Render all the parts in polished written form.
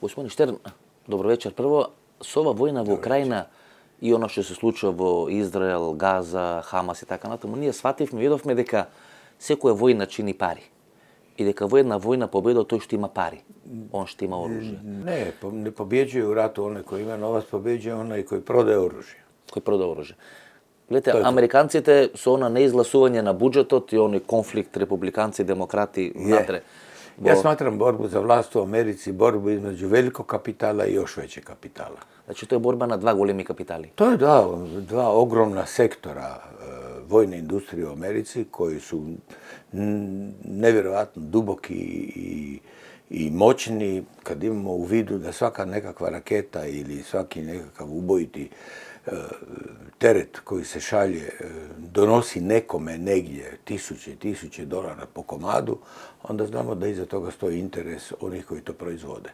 Gospodin Štern, dobro večer. Prvo, s ova vojna v Ukrajina i ono što se slučava Izrael, Gaza, Hamas i tako na tomu, nije shvativme, vidovme дека секоја војна чини пари. И дека во една војна победа тој што има пари, он што има оружје. Ne pobjeđuje u ratu onaj koji ima novac, pobjeđuje onaj koji prodaje oružje. Кој прода оружје. Гледате, американците со она неизгласување на буџетот и оној конфликт републиканци и демократи внатре. Ja smatram borbu za vlast u Americi borbu između velikog kapitala i još većeg kapitala. Значи тоа е борба на два големи капитали. To je dva ogromna sektora vojne industrije u Americi koji su nevjerojatno duboki i moćni kad imamo u vidu da svaka nekakva raketa ili svaki nekakav ubojiti teret koji se šalje donosi nekome negdje tisuće dolara po komadu, onda znamo da iza toga stoji interes onih koji to proizvode.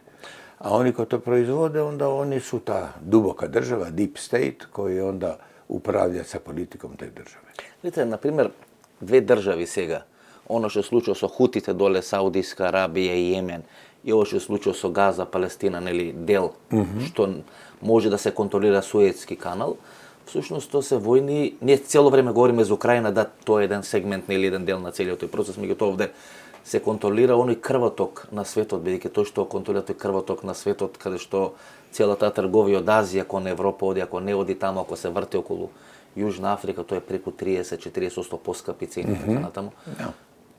A oni koji to proizvode, onda oni su ta duboka država, deep state, koji onda upravlja sa politikom te države. Vidite, na primjer, dve državi сега, ono što je slučaj со Хутите доле, Саудijska Arabija i Jemen, i ovo što je slučaj со Газа, Палестина, нели, дел, što може да се контролира Суетски канал, всушност тоа се војни, ние цело време говориме за Украина, да, тоа е еден сегмент или еден дел на целиот тој процес, меѓутоа овде се контролира оној крвоток на светот, бидејќи тој што контролира тој крвоток на светот, каде што целата трговија од Азија кон Европа оди, ако не оди таму, ако се врти околу Јужна Африка, тоа е преку 30-40% поскапи цени така натаму.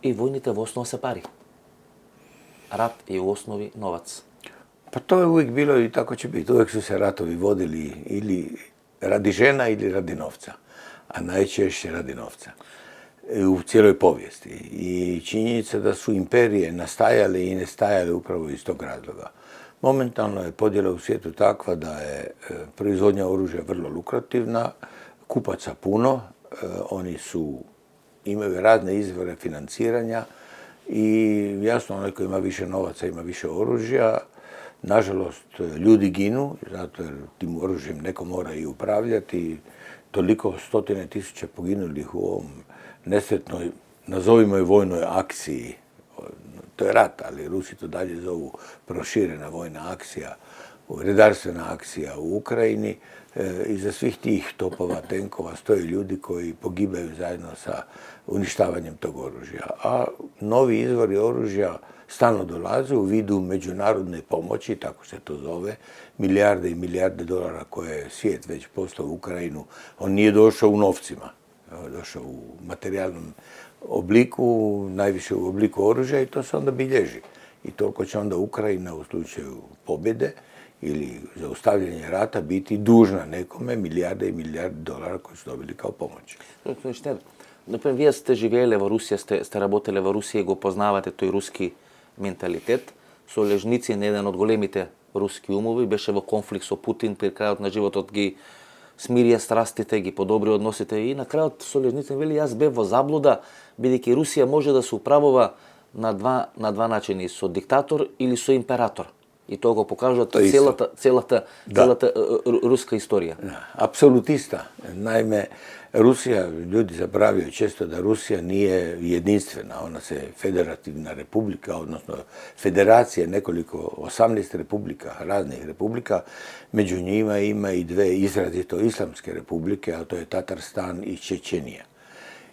И војните во основа се пари. Рат е у основи новац. Pa to je uvijek bilo i tako će biti. Uvijek su se ratovi vodili ili radi žena ili radi novca, a najčešće radi novca u cijeloj povijesti. I činjenica da su imperije nastajale i nestajale upravo iz tog razloga. Momentalno je podjela u svijetu takva da je proizvodnja oružja vrlo lukrativna, kupaca puno, oni imaju razne izvore financiranja i jasno onaj koji ima više novaca ima više oružja. Nažalost, ljudi ginu, zato jer tim oružjem neko mora i upravljati. Toliko stotine tisuća poginulih u ovom nesretnoj, nazovimo je vojnoj akciji. To je rat, ali Rusi to dalje zovu proširena vojna akcija, redarstvena akcija u Ukrajini. Iza svih tih topova, tenkova stoje ljudi koji pogibaju zajedno sa uništavanjem tog oružja. A novi izvori oružja stalno dolaze u vidu međunarodne pomoći, tako se to zove, milijarde i milijarde dolara koje je svijet već poslao u Ukrajinu. On nije došao u novcima, došao u materijalnom obliku, najviše u obliku oružja i to se onda bilježi. I toliko će onda Ukrajina u slučaju pobjede ili zaustavljanja rata biti dužna nekome milijarde i milijarde dolara koji su dobili kao pomoć. Например, вие сте живееле во Русија, сте работеле во Русија и го познавате тој руски менталитет. Со Лежници, еден од големите руски умови, беше во конфликт со Путин, при крајот на животот ги смирија страстите, ги подобри односите и на крајот со Лежници вели јас бев во заблуда, бидејќи Русија може да се управува на два начини, со диктатор или со император. И тоа го покажува целата руска историја. Apsolutista. Naime, Rusija, ljudi zaboravljaju često da Rusija nije jedinstvena, ona se federativna republika, odnosno federacija nekoliko, 18 republika, raznih republika, među njima ima i dve izrazito islamske republike, a to je Tatarstan i Čečenija.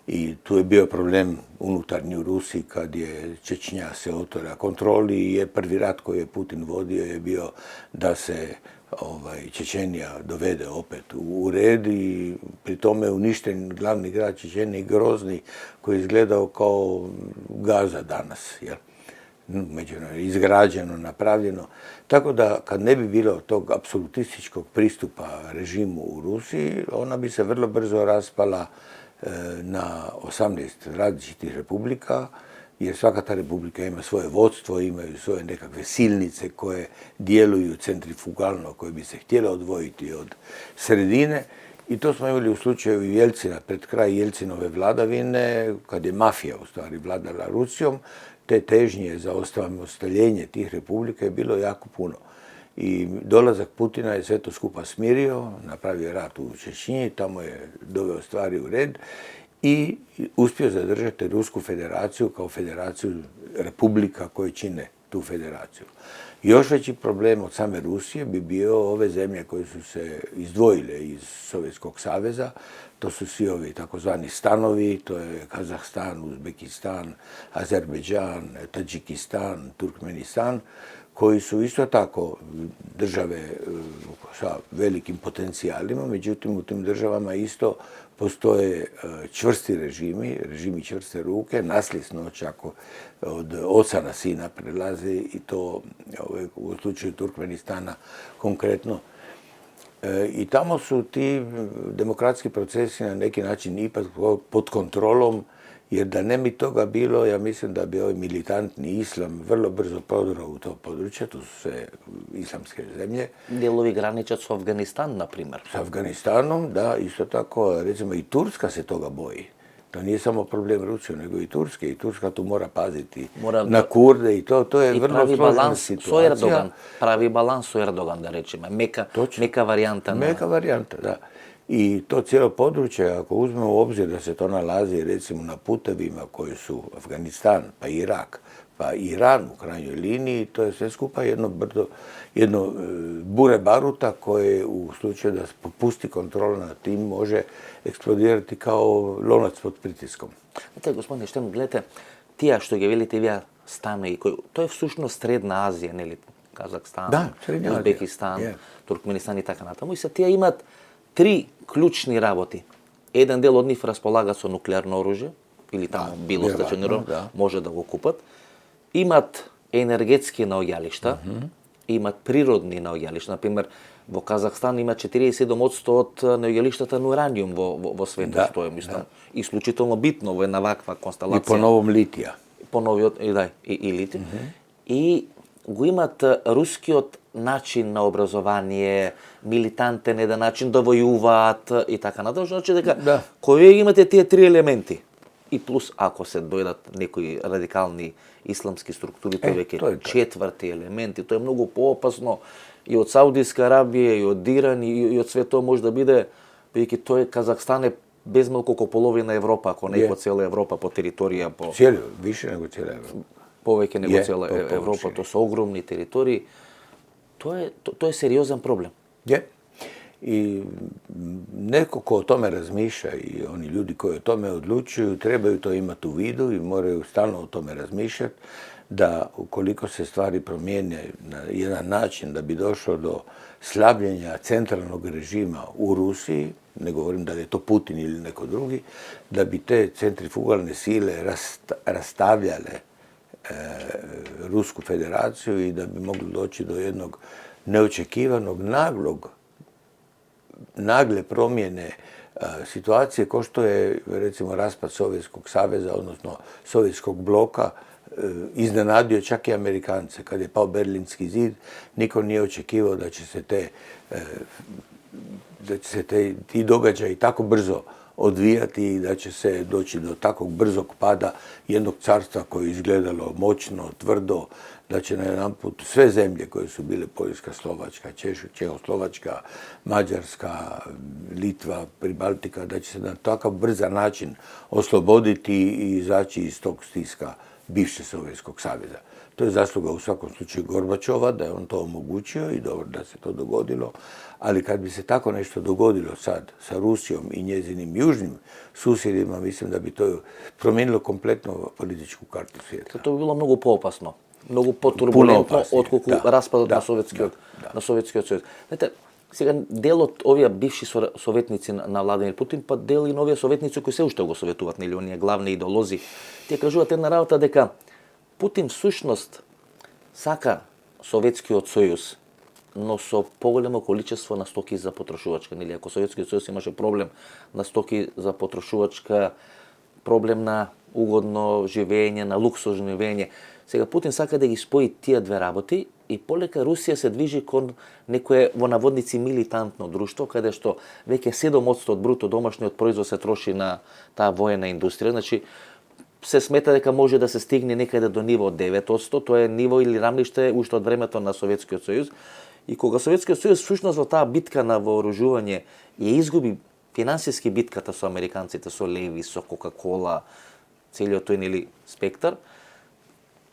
I tu je bio problem unutarnji u Rusiji kad je Čečnja se otvorila kontroli i je prvi rat koji je Putin vodio je bio da se Čečenija dovede opet u red i pri tome je uništen glavni grad Čečenije, Grozni, koji je izgledao kao Gaza danas, međunarodno izgrađeno, napravljeno. Tako da kad ne bi bilo tog apsolutističkog pristupa režimu u Rusiji, ona bi se vrlo brzo raspala na 18 različitih republika, jer svaka ta republika ima svoje vodstvo, imaju svoje nekakve silnice koje djeluju centrifugalno, koje bi se htjele odvojiti od sredine. I to smo imali u slučaju Jelcina, pred kraj Jelcinove vladavine, kad je mafija u stvari vladala Rusijom, te težnje za osamostaljenje tih republika je bilo jako puno. I dolazak Putina je sve to skupa smirio, napravio rat u Čečnji, tamo je doveo stvari u red i uspio zadržati Rusku federaciju kao federaciju republika koje čine tu federaciju. Još veći problem od same Rusije bi bio ove zemlje koje su se izdvojile iz Sovjetskog saveza. To su svi ovi takozvani stanovi, to je Kazahstan, Uzbekistan, Azerbejdžan, Tadžikistan, Turkmenistan, koji su isto tako države sa velikim potencijalima, međutim u tim državama isto postoje čvrsti režimi čvrste ruke, nasljedno čak od oca na sina prelaze i to u slučaju Turkmenistana konkretno. I tamo su ti demokratski procesi na neki način ipak pod kontrolom, jer da ne bi toga bilo, ja mislim da bi ovaj militantni islam vrlo brzo prodorao u to područje, to su sve islamske zemlje. Dijelovi graničat s Afganistanom, na primjer. S Afganistanom, da, isto tako, recimo i Turska se toga boji. To nije samo problem Rusije, nego i Turske. I Turska tu mora paziti na Kurde i to je vrlo složena situacija. Pravi balans su Erdogan, da rečemo. Meka varijanta. Meka varijanta, da. I to cijelo područje, ako uzmemo u obzir da se to nalazi recimo na putevima koji su Afganistan, pa Irak, pa Iran u krajnjoj liniji, to je sve skupa jedno bure baruta koje u slučaju da popusti kontrola nad tim može eksplodirati kao lonac pod pritiskom. Znate, gospodine Štern, gledajte, tija što ga velite vi stanovi, to je всъщност Средна Азия, нели? Казахстан, Узбекистан, Туркменистан и така натаму. И са тия имат три клучни работи. Еден дел од нив располага со нуклеарно оружје, или таму било стационирано, може да го купат. Имат енергетски наоѓалишта, имат природни наоѓалишта. Например, во Казахстан има 47% од наоѓалиштата на ураниум во светот, што е, мислам, исклучително битно во една ваква констелација. И по новом литија. По новиот, и литија. И го имат рускиот начин на образование, милитантен еден начин да војуваат и така натаму, значи дека кои имате тие три елементи. И плюс ако се дојдат некои радикални исламски структури, тоа веќе четврти елемент и тоа е многу поопасно и од Саудиска Арабија, и од Иран, и од све тоа може да биде, веќе тој Казахстан е безмалку ко половина Европа, ако не по цела Европа по територија, по више него цела Европа. Повеќе него цела Европа, тоа се огромни територии. Тоа е сериозен проблем. I neko ko o tome razmišlja i oni ljudi koji o tome odlučuju trebaju to imati u vidu i moraju stalno o tome razmišljati da ukoliko se stvari promijene na jedan način da bi došlo do slabljenja centralnog režima u Rusiji, ne govorim da je to Putin ili neko drugi, da bi te centrifugalne sile rastavljale Rusku federaciju i da bi mogli doći do jednog neočekivanog, nagle promjene situacije kao što je recimo raspad Sovjetskog saveza, odnosno Sovjetskog bloka, iznenadio čak i Amerikance. Kad je pao Berlinski zid, niko nije očekivao da će se ti događaji tako brzo odvijati i da će se doći do takvog brzog pada jednog carstva koje je izgledalo moćno, tvrdo, da će na jedan put sve zemlje koje su bile Poljska, Slovačka, Čehoslovačka, Mađarska, Litva, Pribaltika, da će se na takav brzan način osloboditi i izaći iz tog stiska bivše Sovjetskog saveza. To je zasluga u svakom slučaju Gorbačova, da je on to omogućio i dobro da se to dogodilo, ali kad bi se tako nešto dogodilo sad sa Rusijom i njezinim južnim susjedima, mislim da bi to promijenilo kompletno političku kartu svijeta. To bi bilo mnogo poopasno, mnogo poturbulentno отколку распадот на Советскиот сојуз. Знаете, сега дел од овие бивши советници на Владимир Путин, па дел и нови советници кои се уште го советуваат, нели оние главни идеолози, тие кажуваат една работа дека Путин всушност сака Советскиот сојуз, но со поголемо количество на стоки за потрошувачка. Нели, ако Советскиот сојуз имаше проблем на стоки за потрошувачка, проблем на угодно живење, на луксозно живење, сега Путин сака да ги спои тие две работи и полека Русија се движи кон некое во наводници милитантно друштво, каде што веќе 7% од бруто домашниот производ се троши на таа воена индустрија. Значи, се смета дека може да се стигне некаде до ниво од 9%, тоа е ниво или рамниште уште од времето на Советскиот сојуз. И кога Советскиот сојуз всушност во таа битка на вооружување ја изгуби финансиски битката со американците, со Леви, со Кока-кола, целиот тој нели спектар,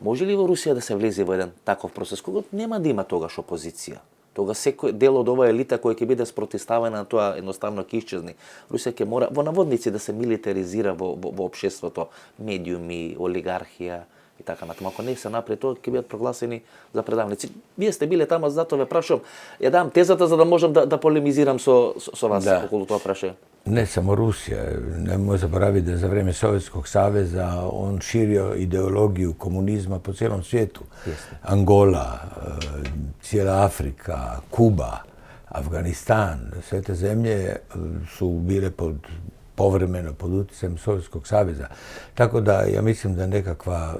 Може ли во Русија да се влезе во еден таков процес, кога нема да има тогаш опозиција? Тога секој дел од оваа елита која ќе биде спротивставена на тоа едноставно ќе исчезне. Русија ќе мора во наводници да се милитаризира во општеството, медиуми, олигархија и така натаму. Ако не се направи тоа, ќе бидат прогласени за предавници. Вие сте биле тама, затоа ве прашувам. Ја дам тезата за да можам да полемизирам со вас околу тоа прашање. Ne samo Rusija, nemoj zaboraviti da za vrijeme Sovjetskog saveza on širio ideologiju komunizma po cijelom svijetu. Angola, cijela Afrika, Kuba, Afganistan, sve te zemlje su bile povremeno pod utjecajem Sovjetskog saveza. Tako da ja mislim da nekakva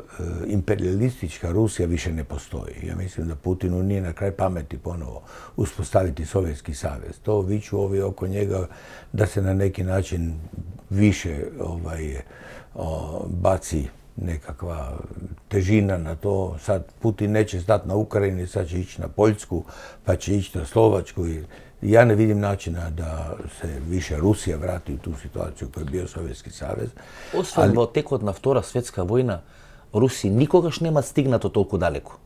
imperialistička Rusija više ne postoji. Ja mislim da Putinu nije na kraj pameti ponovo uspostaviti Sovjetski savez. To viču ovi oko njega da se na neki način više baci nekakva težina na to. Sad Putin neće stati na Ukrajini, sad će ići na Poljsku, pa će ići na Slovačku. Ja ne vidim načina da se više Rusija vrati u tu situaciju koju je bio Sovjetski savez. Освен во текот на Втора светска војна, Руси никогаш нема стигнато толку далеко.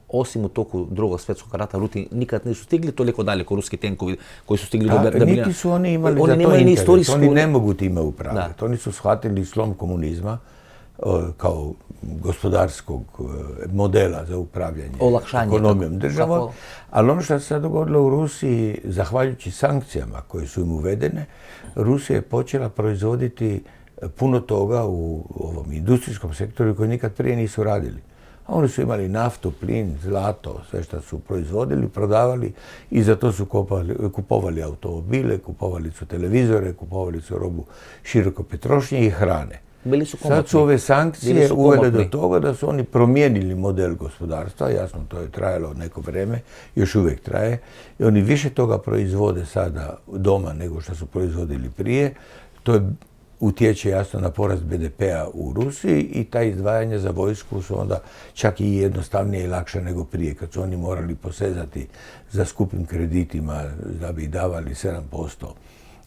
Осим у току Другog светскog rata, Rusi nikad nisu stigli toliko daleko, ruski tenkovi koji su stigli do Berlina. Niti su oni imali za to interes, oni ne mogu time upravljati. Oni su shvatili slom komunizma kao gospodarskog modela za upravljanje ekonomijom državom. Ali ono što se sad dogodilo u Rusiji, zahvaljujući sankcijama koje su im uvedene, Rusija je počela proizvoditi puno toga u ovom industrijskom sektoru koji nikad prije nisu radili. A oni su imali naftu, plin, zlato, sve što su proizvodili, prodavali i za to su kupovali automobile, kupovali su televizore, kupovali su robu široko potrošnje i hrane. Sad su ove sankcije uvele do toga da su oni promijenili model gospodarstva, jasno to je trajalo neko vrijeme, još uvijek traje, i oni više toga proizvode sada doma nego što su proizvodili prije. To utječe jasno na porast BDP-a u Rusiji i ta izdvajanja za vojsku su onda čak i jednostavnije i lakše nego prije, kad su oni morali posezati za skupim kreditima da bi davali 7%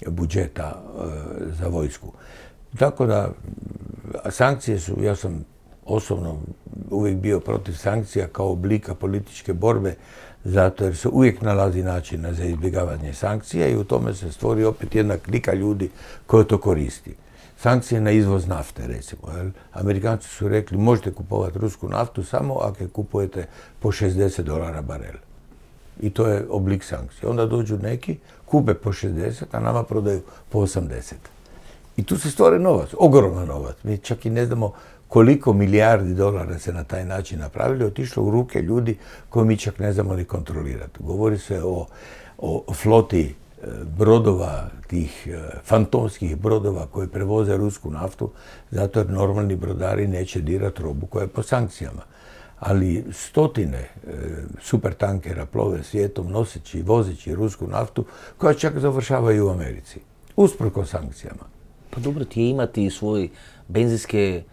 budžeta za vojsku. Tako da, sankcije su, ja sam osobno uvijek bio protiv sankcija kao oblika političke borbe, zato jer se uvijek nalazi načina za izbjegavanje sankcija i u tome se stvori opet jedna klika ljudi koja to koristi. Sankcije na izvoz nafte, recimo. Amerikanci su rekli možete kupovati rusku naftu samo ako je kupujete po $60 barel. I to je oblik sankcije. Onda dođu neki, kupe po 60, a nama prodaju po 80. I tu se stvori novac, ogroman novac. Mi čak i ne znamo koliko milijardi dolara se na taj način napravili, otišlo u ruke ljudi koje mi čak ne znamo ni kontrolirati. Govori se o floti brodova, tih fantomskih brodova koji prevoze rusku naftu, zato jer normalni brodari neće dirati robu koja je po sankcijama. Ali stotine supertankera plove svijetom noseći i vozeći rusku naftu koja čak završavaju u Americi, usprkos sankcijama. Pa dobro, tije imati svoje benzinske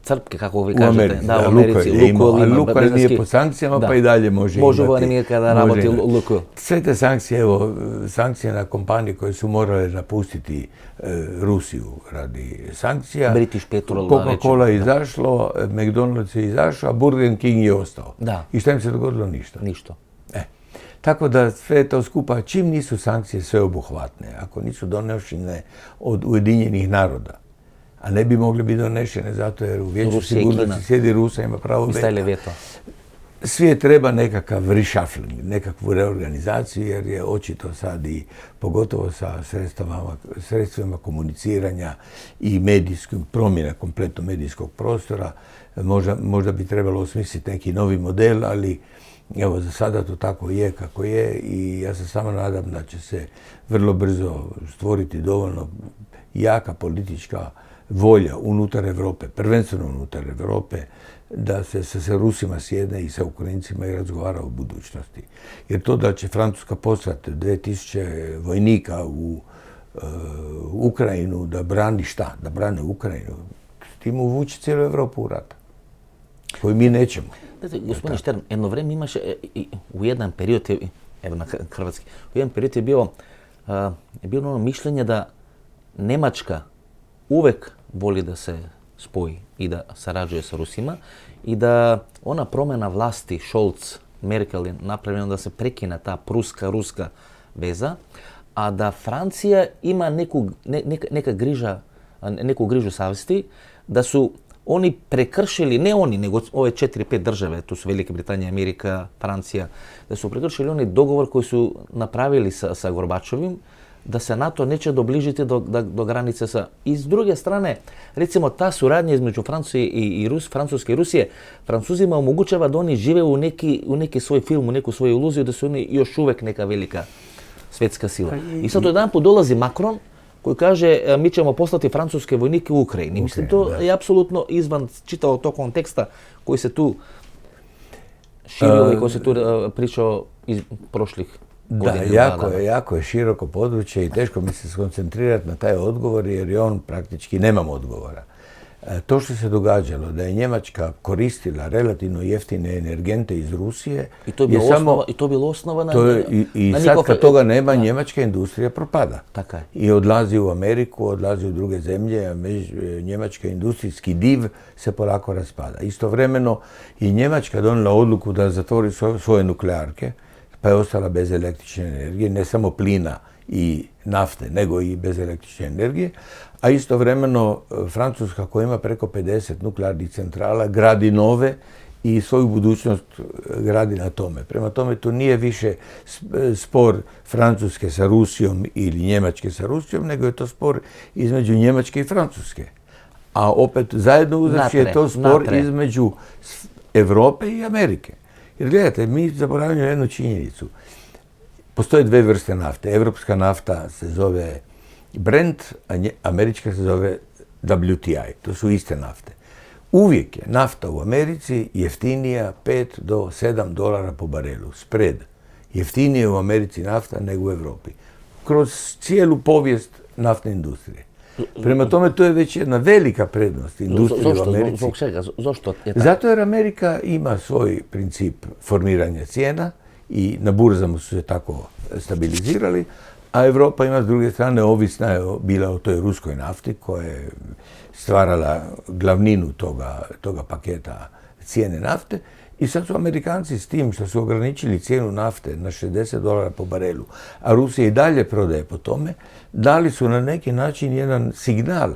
crpke, kako vi kažete. Da, u Americi. Lukoil nije po sankcijama, pa i dalje može imati. Može u Amerika da raboti Lukoil. Sve te sankcije, evo, sankcije na kompanije koje su morale napustiti Rusiju radi sankcija. British Petrol. Coca-Cola je izašlo, McDonald's je izašao, a Burger King je ostao. Da. I šta im se dogodilo? Ništa. Ništa. Tako da sve to skupa, čim nisu sankcije sveobuhvatne, ako nisu donešene od Ujedinjenih naroda, a ne bi mogli biti donešene zato jer u Vijeću sigurnosti sjedi Rusa, ima pravo veta. Svijet treba nekakav reshuffling, nekakvu reorganizaciju jer je očito sad i pogotovo sa sredstvima komuniciranja i medijskim promjena kompletno medijskog prostora, možda bi trebalo osmisliti neki novi model, ali evo, za sada to tako je kako je i ja se samo nadam da će se vrlo brzo stvoriti dovoljno jaka politička volja unutar Europe, prvenstveno unutar Europe, da se sa Rusima sjedne i sa Ukrajincima i razgovara o budućnosti. Jer to da će Francuska poslati 2000 vojnika u Ukrajinu da brani šta? Da brane Ukrajinu. S tim uvući cijelu Europu u rat, koji mi nećemo. Gospodin Štern, jedno vreme imаше u jedan period, evo na hrvatski, u jedan period je bilo ono mišljenje da Nemačka uvek voli da se spoji i da sarađuje sa Rusima i da ona promjena vlasti Scholz, Merkel je napravljena da se prekine ta pruska-ruska veza, a da Francija ima neku grižu savjesti, da su oni prekršili, ne oni, nego ove 4-5 države, tu su Velika Britanija, Amerika, Francija, da su prekršili onaj dogovor koji su napravili sa Gorbačovim, da se NATO neće dobližiti do granice sa... I s druge strane, recimo ta suradnja između Francuske i Rusije, Francuzima omogućava da oni žive u neki svoj film, u neku svoju iluziju, da su oni još uvijek neka velika svjetska sila. I sad jedanput dolazi Macron koji kaže mi ćemo poslati francuske vojnike u Ukrajini. Mislim, to je apsolutno izvan čitavog tog konteksta koji se tu širio i koji se tu pričao iz prošlih godina. Da, jako je široko područje i teško mi se skoncentrirati na taj odgovor jer on praktički nemam odgovora. To što se događalo, da je Njemačka koristila relativno jeftine energente iz Rusije... I to je bilo osnova na... I sad kad toga nema, njemačka industrija propada. Tako je. I odlazi u Ameriku, odlazi u druge zemlje, a njemačka industrijski div se polako raspada. Istovremeno i Njemačka donijela odluku da zatvori svoje nuklearke, pa je ostala bez električne energije, ne samo plina i nafte, nego i bez električne energije. A istovremeno Francuska koja ima preko 50 nuklearnih centrala gradi nove i svoju budućnost gradi na tome. Prema tome to nije više spor Francuske sa Rusijom ili Njemačke sa Rusijom, nego je to spor između Njemačke i Francuske. A opet zajedno uzavši je to spor između Europe i Amerike. Jer gledajte, mi zaboravljamo jednu činjenicu. Postoje dve vrste nafte. Evropska nafta se zove Brent, a američka se zove WTI. To su iste nafte. Uvijek je nafta u Americi jeftinija 5 do $7 po barelu. Spread. Jeftinije u Americi nafta nego u Europi. Kroz cijelu povijest naftne industrije. Prema tome, to je već jedna velika prednost industrije u Americi. Zbog čega? Zašto je tako? Zato jer Amerika ima svoj princip formiranja cijena i na burzama su se tako stabilizirali, a Europa ima s druge strane ovisna je bila o toj ruskoj nafti koja je stvarala glavninu toga paketa cijene nafte. I sad su Amerikanci s tim što su ograničili cijenu nafte na $60 po barelu, a Rusija i dalje prodaje po tome, dali su na neki način jedan signal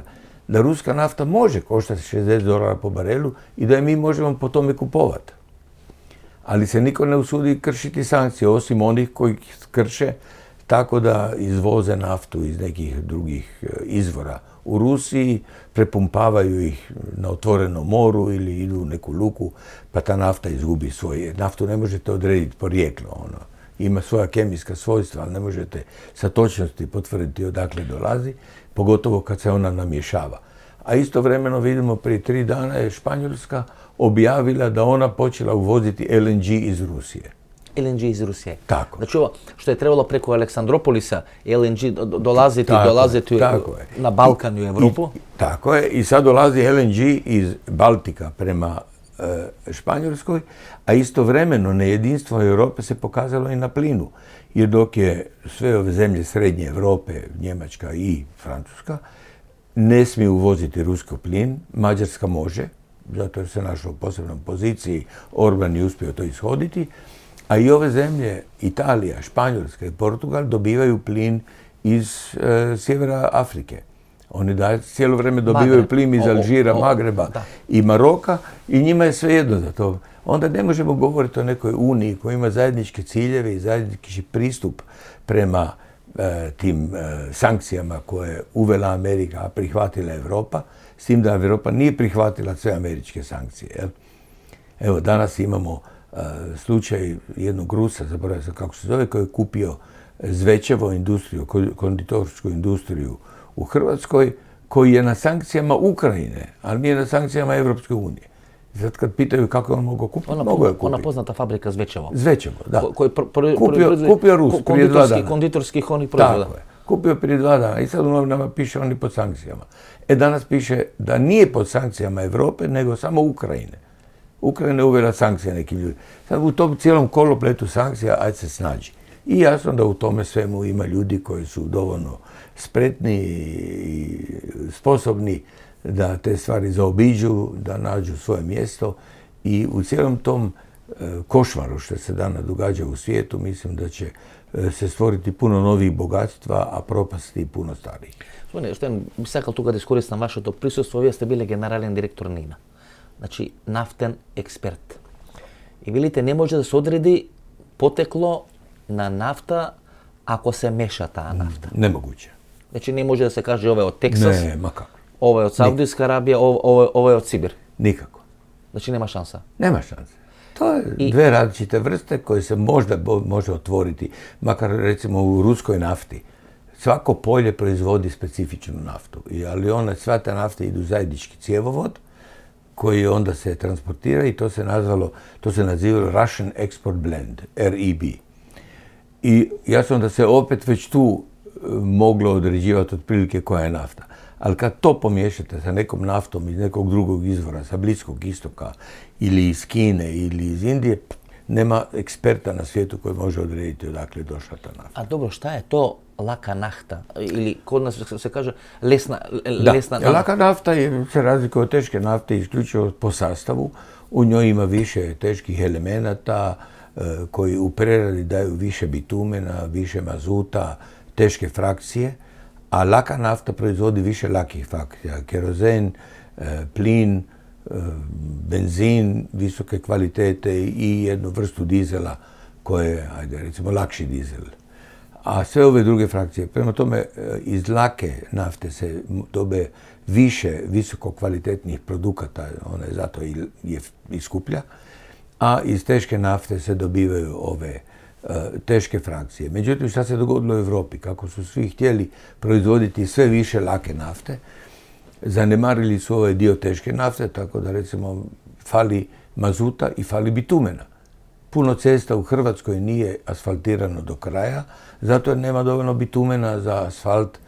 da ruska nafta može koštati $60 po barelu i da je mi možemo po tome kupovati. Ali se niko ne usudi kršiti sankcije, osim onih koji krše tako da izvoze naftu iz nekih drugih izvora u Rusiji, prepumpavaju ih na otvorenom moru ili idu u neku luku, pa ta nafta izgubi svoje. Naftu ne možete odrediti porijeklo. Ima svoja kemijska svojstva, ali ne možete sa točnosti potvrditi odakle dolazi, pogotovo kad se ona namješava. A istovremeno vidimo prije 3 dana je Španjolska objavila da ona počela uvoziti LNG iz Rusije. LNG iz Rusije. Tako. Znači ovo što je trebalo preko Aleksandropolisa LNG dolaziti na Balkan i u Evropu. Tako je. I sad dolazi LNG iz Baltika prema Španjolskoj, a istovremeno nejedinstvo Europe se pokazalo i na plinu. Jer dok je sve ove zemlje Srednje Europe, Njemačka i Francuska, ne smiju uvoziti ruski plin, Mađarska može, zato jer se našla u posebnom poziciji, Orban je uspio to ishoditi, a i ove zemlje, Italija, Španjolska i Portugal, dobivaju plin iz sjevera Afrike. Oni cijelo vrijeme dobivaju plin iz Alžira, Magreba i Maroka i njima je svejedno za to. Onda ne možemo govoriti o nekoj uniji koja ima zajedničke ciljeve i zajednički pristup prema tim sankcijama koje je uvela Amerika, a prihvatila Europa, s tim da Europa nije prihvatila sve američke sankcije. Jel? Evo, danas imamo slučaj jednog Rusa, zaboravio sam kako se zove, koji je kupio Zvečevo industriju, konditorsku industriju u Hrvatskoj, koji je na sankcijama Ukrajine, ali nije na sankcijama Evropske unije. Sad kad pitaju kako je on mogao kupiti, mogao je kupiti. Ona poznata fabrika Zvečevo. Zvečevo, da. Kupio Rus prije 2 dana. Konditorskih onih proizvoda. Tako je. Kupio prije 2 dana i sad u novinama piše oni pod sankcijama. Danas piše da nije pod sankcijama Europe, nego samo Ukrajine. Ukrajina je uvela sankcije nekim ljudima. Sad u tom cijelom kolopletu sankcija, ajde se snađi. I jasno da u tome svemu ima ljudi koji su dovoljno spretni i sposobni da te stvari zaobiđu, da nađu svoje mjesto i u cijelom tom košmaru što se danas događa u svijetu, mislim da će se stvoriti puno novih bogatstva, a propasti puno starih. Što bi sakal тука да искористам вашето присуство, вие сте биле генерален директор НИНа. Значи, нафтен експерт. И велите, не може да се одреди потекло на нафта ако се меша таа нафта. Nemoguće. Значи, не може да се каже ова е од Тексас, Ne, ma kako. ова е од Саудиска Арабија, ова е од Сибир. Nikako. Значи, нема шанса. Nema šanse. To je dve različite vrste koje se možda može otvoriti, makar recimo u ruskoj nafti. Svako polje proizvodi specifičnu naftu, ali sva ta nafta ide u zajednički cjevovod koji onda se transportira i to se nazivalo Russian Export Blend, REB. I jasno da se opet već tu moglo određivati otprilike koja je nafta. Ali kad to pomiješate sa nekom naftom iz nekog drugog izvora, sa Bliskog istoka ili iz Kine ili iz Indije, nema eksperta na svijetu koji može odrediti odakle je došla ta nafta. A dobro, šta je to laka nafta? Ili kod nas se kaže lesna nafta? Laka nafta se razlikuje od teške nafte isključivo po sastavu. U njoj ima više teških elemenata koji u preradi daju više bitumena, više mazuta, teške frakcije. A laka nafta proizvodi više lakih frakcija. Kerozen, plin, benzin visoke kvalitete i jednu vrstu dizela koje je, recimo, lakši dizel. A sve ove druge frakcije. Prema tome, iz lake nafte se dobe više visoko kvalitetnih produkata, ona je zato i skuplja, a iz teške nafte se dobivaju ove teške frakcije. Međutim, šta se dogodilo u Europi? Kako su svi htjeli proizvoditi sve više lake nafte, zanemarili su ovaj dio teške nafte, tako da recimo fali mazuta i fali bitumena. Puno cesta u Hrvatskoj nije asfaltirano do kraja, zato jer nema dovoljno bitumena za asfalt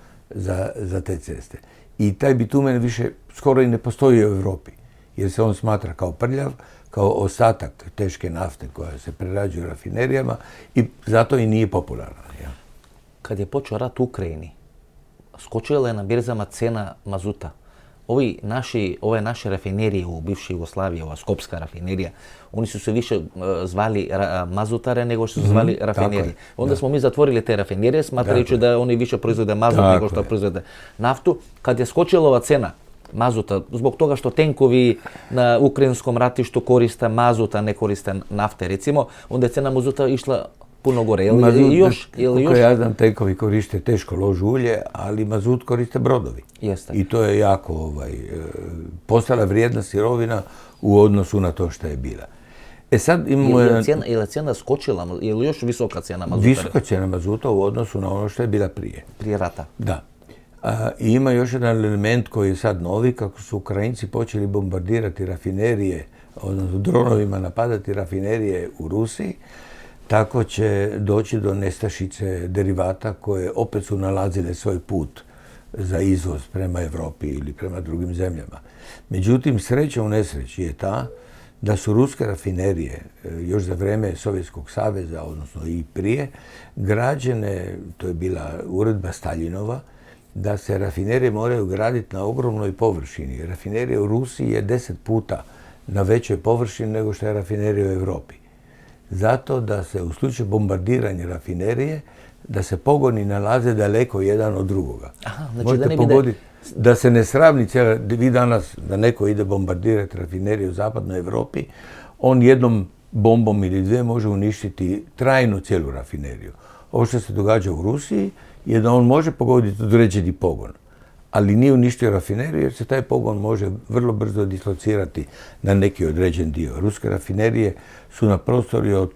za te ceste. I taj bitumen više skoro i ne postoji u Europi, jer se on smatra kao prljav, kao ostatak teške nafte koja se prerađuje u rafinerijama i zato i nije popularan. Ja. Kad je počeo rat u Ukrajini, skočila je na birzama cena mazuta. Ove naše rafinerije u bivšoj Jugoslaviji, ova Skopska rafinerija, oni su se više zvali mazutare nego što su zvali rafinerije. Onda smo mi zatvorili te rafinerije, smatrajući da oni više proizvode mazut nego što proizvode naftu. Kad je skočila ova cena mazuta, zbog toga što tenkovi na ukrajinskom ratištu koriste mazut, a ne koriste nafte, recimo, onda je cena mazuta išla puno gore. Kako ja znam, tenkovi koriste teško lož ulje, ali mazut koriste brodovi. Jeste. I to je jako postala vrijedna sirovina u odnosu na to što je bila. Sad imamo je li cena skočila? Je li još visoka cena mazuta? Visoka cena mazuta u odnosu na ono što je bila prije. Prije rata? Da. I ima još jedan element koji je sad novi, kako su Ukrajinci počeli bombardirati rafinerije, odnosno dronovima napadati rafinerije u Rusiji, tako će doći do nestašice derivata koje opet su nalazile svoj put za izvoz prema Europi ili prema drugim zemljama. Međutim, sreća u nesreći je ta da su ruske rafinerije još za vrijeme Sovjetskog saveza, odnosno i prije, građene, to je bila uredba Staljinova, da se rafinerije moraju graditi na ogromnoj površini. Rafinerija u Rusiji je 10 puta na većoj površini nego što je rafinerija u Europi. Zato da se u slučaju bombardiranja rafinerije, da se pogoni nalaze daleko jedan od drugoga. Aha, znači možete da ne pogoditi da se ne sravni cijela, vi danas da neko ide bombardirati rafineriju u zapadnoj Europi, on jednom bombom ili dvije može uništiti trajno cijelu rafineriju. Ovo što se događa u Rusiji je da on može pogoditi određeni pogon, ali nije uništio rafineriju jer se taj pogon može vrlo brzo dislocirati na neki određen dio. Ruske rafinerije su na prostori od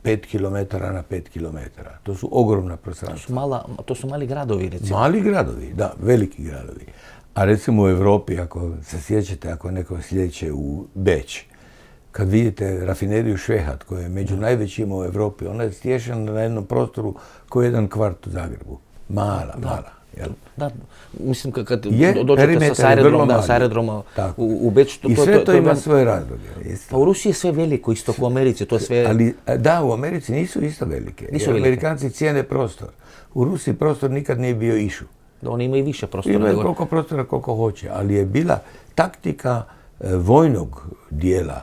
5 km na 5 km. To su ogromna prostranstva. To su mali gradovi, recimo. Mali gradovi, da, veliki gradovi. A recimo u Europi, ako se sjećate, ako neko sljeće u Beč, kad vidite rafineriju Švehat, koja je među najvećima u Europi, ona je stješena na jednom prostoru koji je jedan kvart u Zagrebu. Mala. Jel? Da, mislim kad dođete sa aerodroma u Beč... I sve to ima svoje razloge. Pa u Rusiji je sve veliko, isto u Americi, to je sve... Ali da, u Americi nisu isto velike. Amerikanci cijene prostor. U Rusiji prostor nikad nije bio issue. Da oni imaju više prostora. Imaju koliko prostora koliko hoće, ali je bila taktika vojnog dijela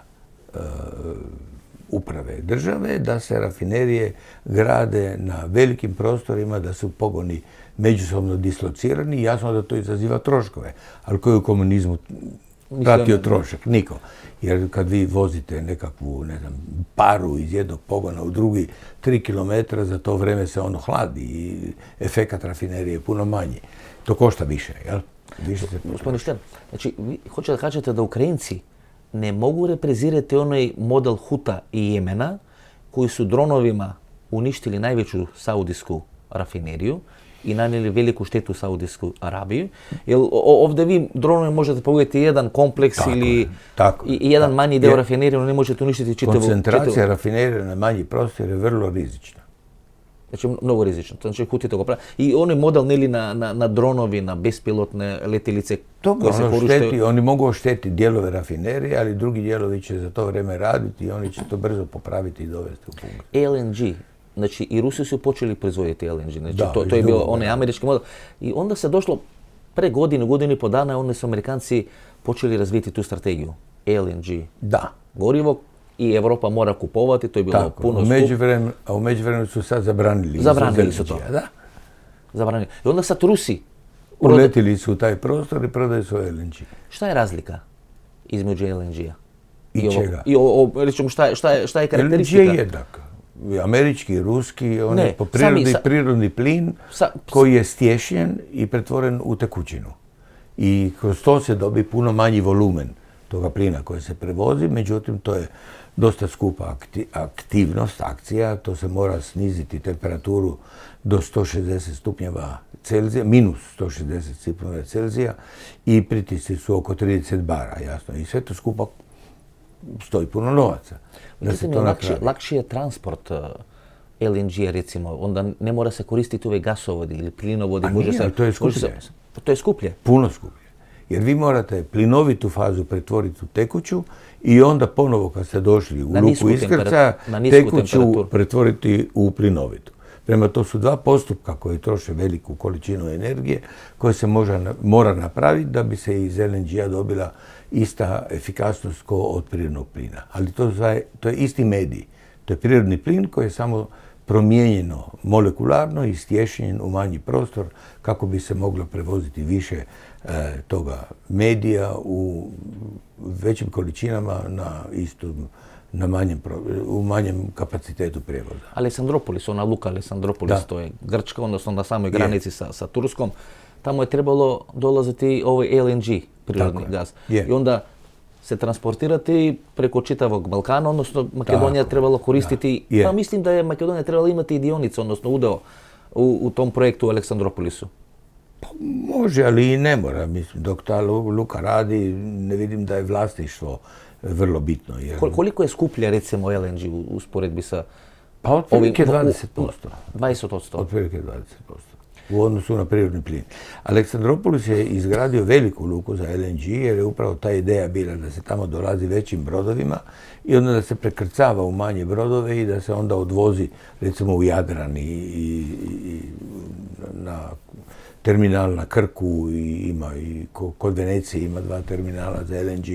uprave države da se rafinerije grade na velikim prostorima, da su pogoni međusobno dislocirani i jasno da to izaziva troškove. Ali koji u komunizmu pratio trošak? Niko. Jer kad vi vozite nekakvu, ne znam, paru iz jednog pogona u drugi 3 km, za to vrijeme se ono hladi i efekat rafinerije je puno manji. To košta više, jel? Gospodin Štern, znači, vi hoćete da kažete da Ukrajinci ne mogu reprezirati onaj model Huta i Jemena, koji su dronovima uništili najveću saudijsku rafineriju i nanijeli veliku štetu u Saudijsku Arabiju. Jer ovdje vi dronovima možete pogledati jedan kompleks ili jedan manji deo rafinerije, no ne možete uništiti čitavu... Koncentracija rafinerije na manji prostor je vrlo rizična. Znači, mnogo rizično. Znači, Huti to pravi. I onaj model neli na dronovi, na bespilotne letjelice koje se koriste... Oni mogu oštetiti dijelove rafinerije, ali drugi dijelovi će za to vrijeme raditi i oni će to brzo popraviti i dovesti u funkciju. LNG. Znači, i Rusi su počeli proizvoditi LNG. Znači, to je bio onaj američki model. I onda se došlo pre godinu i po dana, onda su Amerikanci počeli razvijeti tu strategiju. LNG. Da. Gorivo i Europa mora kupovati, to je bilo puno skup. A u međuvremenu su sad zabranili. Zabranili su to. Da. Zabranili. I onda sad Rusi uletili su u taj prostor i prodaju svoj LNG. Šta je razlika između LNG-a? I čega? Rećemo, šta je karakteristika? LNG je jednak. Američki, ruski, on je po prirodi prirodni plin koji je stješnjen i pretvoren u tekućinu. I kroz to se dobi puno manji volumen toga plina koji se prevozi, međutim to je dosta skupa aktivnost, akcija, to se mora sniziti temperaturu do 160 stupnjeva Celzija, minus 160 stupnjeva Celzija i pritisci su oko 30 bara, jasno. I sve to skupa stoji puno novaca. Lakši je transport LNG-a, recimo, onda ne mora se koristiti ove gasovodi ili plinovodi. To je skuplje. To je skuplje? Puno skuplje. Jer vi morate plinovitu fazu pretvoriti u tekuću i onda ponovo kad ste došli u luku iskrcaja, tekuću pretvoriti u plinovitu. Prema to su dva postupka koji troše veliku količinu energije koje se mora napraviti da bi se iz LNG-a dobila ista efikasnost kao od prirodnog plina. Ali to je isti medij. To je prirodni plin koji je samo promijenjeno molekularno i stješnjen u manji prostor kako bi se moglo prevoziti više toga medija u većim količinama u manjem kapacitetu prijevoza. Aleksandropolis, ona luka Aleksandropolis, to je Grčka, odnosno na samoj granici sa Turskom, tamo je trebalo dolaziti ovaj LNG, prirodni gaz. I onda se transportirati preko čitavog Balkana, odnosno Makedonija trebalo koristiti, pa mislim da je Makedonija trebala imati i dionicu, odnosno udeo u tom projektu u Aleksandropolisu. Pa može, ali i ne mora. Mislim, dok ta luka radi, ne vidim da je vlasništvo vrlo bitno. Jer... Koliko je skuplje, recimo, LNG u usporedbi sa... Pa otprilike 20%. 20%. Otprilike 20%. U odnosu na prirodni plin. Aleksandropolis je izgradio veliku luku za LNG jer je upravo ta ideja bila da se tamo dolazi većim brodovima i onda da se prekrcava u manje brodove i da se onda odvozi recimo u Jadran i na terminal na Krku i kod Venecije ima 2 terminala za LNG.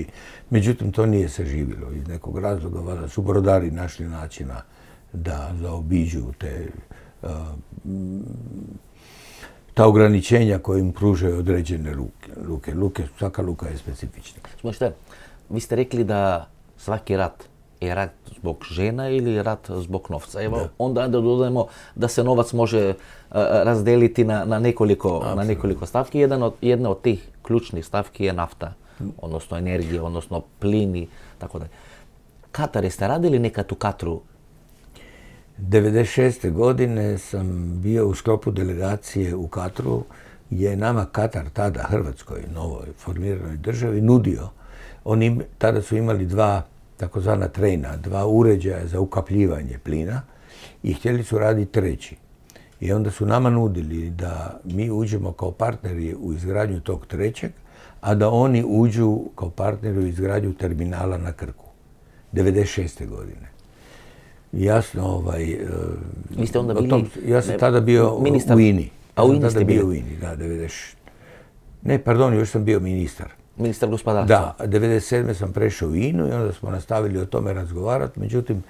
Međutim, to nije saživilo. Iz nekog razloga valjda su brodari našli načina da zaobiđu ta ograničenja koje im pružaju određene luke. Svaka luka je specifična. Možete, vi ste rekli da svaki rat je rat zbog žena ili rat zbog novca. Evo, onda dodajemo da se novac može razdeliti na nekoliko stavki. Jedna od tih ključnih stavki je nafta, odnosno energija, odnosno plini, tako da. Katar, jeste radili nekad u Katru? 1996. godine sam bio u sklopu delegacije u Katru, gdje je nama Katar, tada Hrvatskoj, novoj formiranoj državi, nudio. Oni tada su imali 2 takozvana trejna, 2 uređaja za ukapljivanje plina i htjeli su raditi 3. I onda su nama nudili da mi uđemo kao partneri u izgradnju tog 3, a da oni uđu kao partneri u izgradnju terminala na Krku. 1996. godine. Jasno, Vi ste onda bili ja sam tada bio u INI. A u INI ste bio u bili? INI, da, 90. Ne, pardon, još sam bio ministar. Ministar gospodarstva. Da, 97. sam prešao u INU i onda smo nastavili o tome razgovarati. Međutim,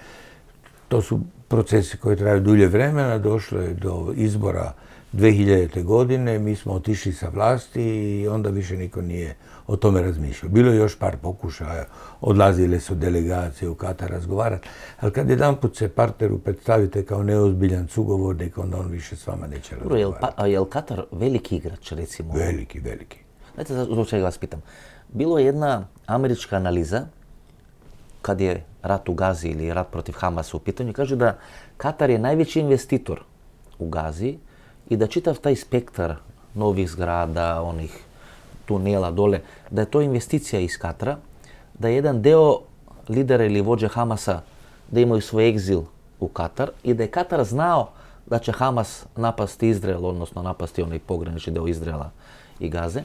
to su procesi koji traju dulje vremena. Došlo je do izbora 2000. godine, mi smo otišli sa vlasti i onda više niko nije o tome razmišljao. Bilo je još par pokušaja, odlazile su delegacije u Katar razgovarati, ali kad jedanput se partneru predstavite kao neozbiljan sugovornik, onda on više s vama neće razgovarati. Je li Katar veliki igrač, recimo? Veliki. Znate, zbog čega vas pitam? Bilo je jedna američka analiza, kad je rat u Gazi ili rat protiv Hamasa u pitanju, kaže da Katar je najveći investitor u Gazi i da čitav taj spektar novih zgrada, onih tunela dole, da je to investicija iz Katara, da je jedan deo lidera ili vođe Hamasa da imaju svoj egzil u Katar i da je Katar znao da će Hamas napasti Izrael, odnosno napasti onaj pogranični deo Izraela i Gaze.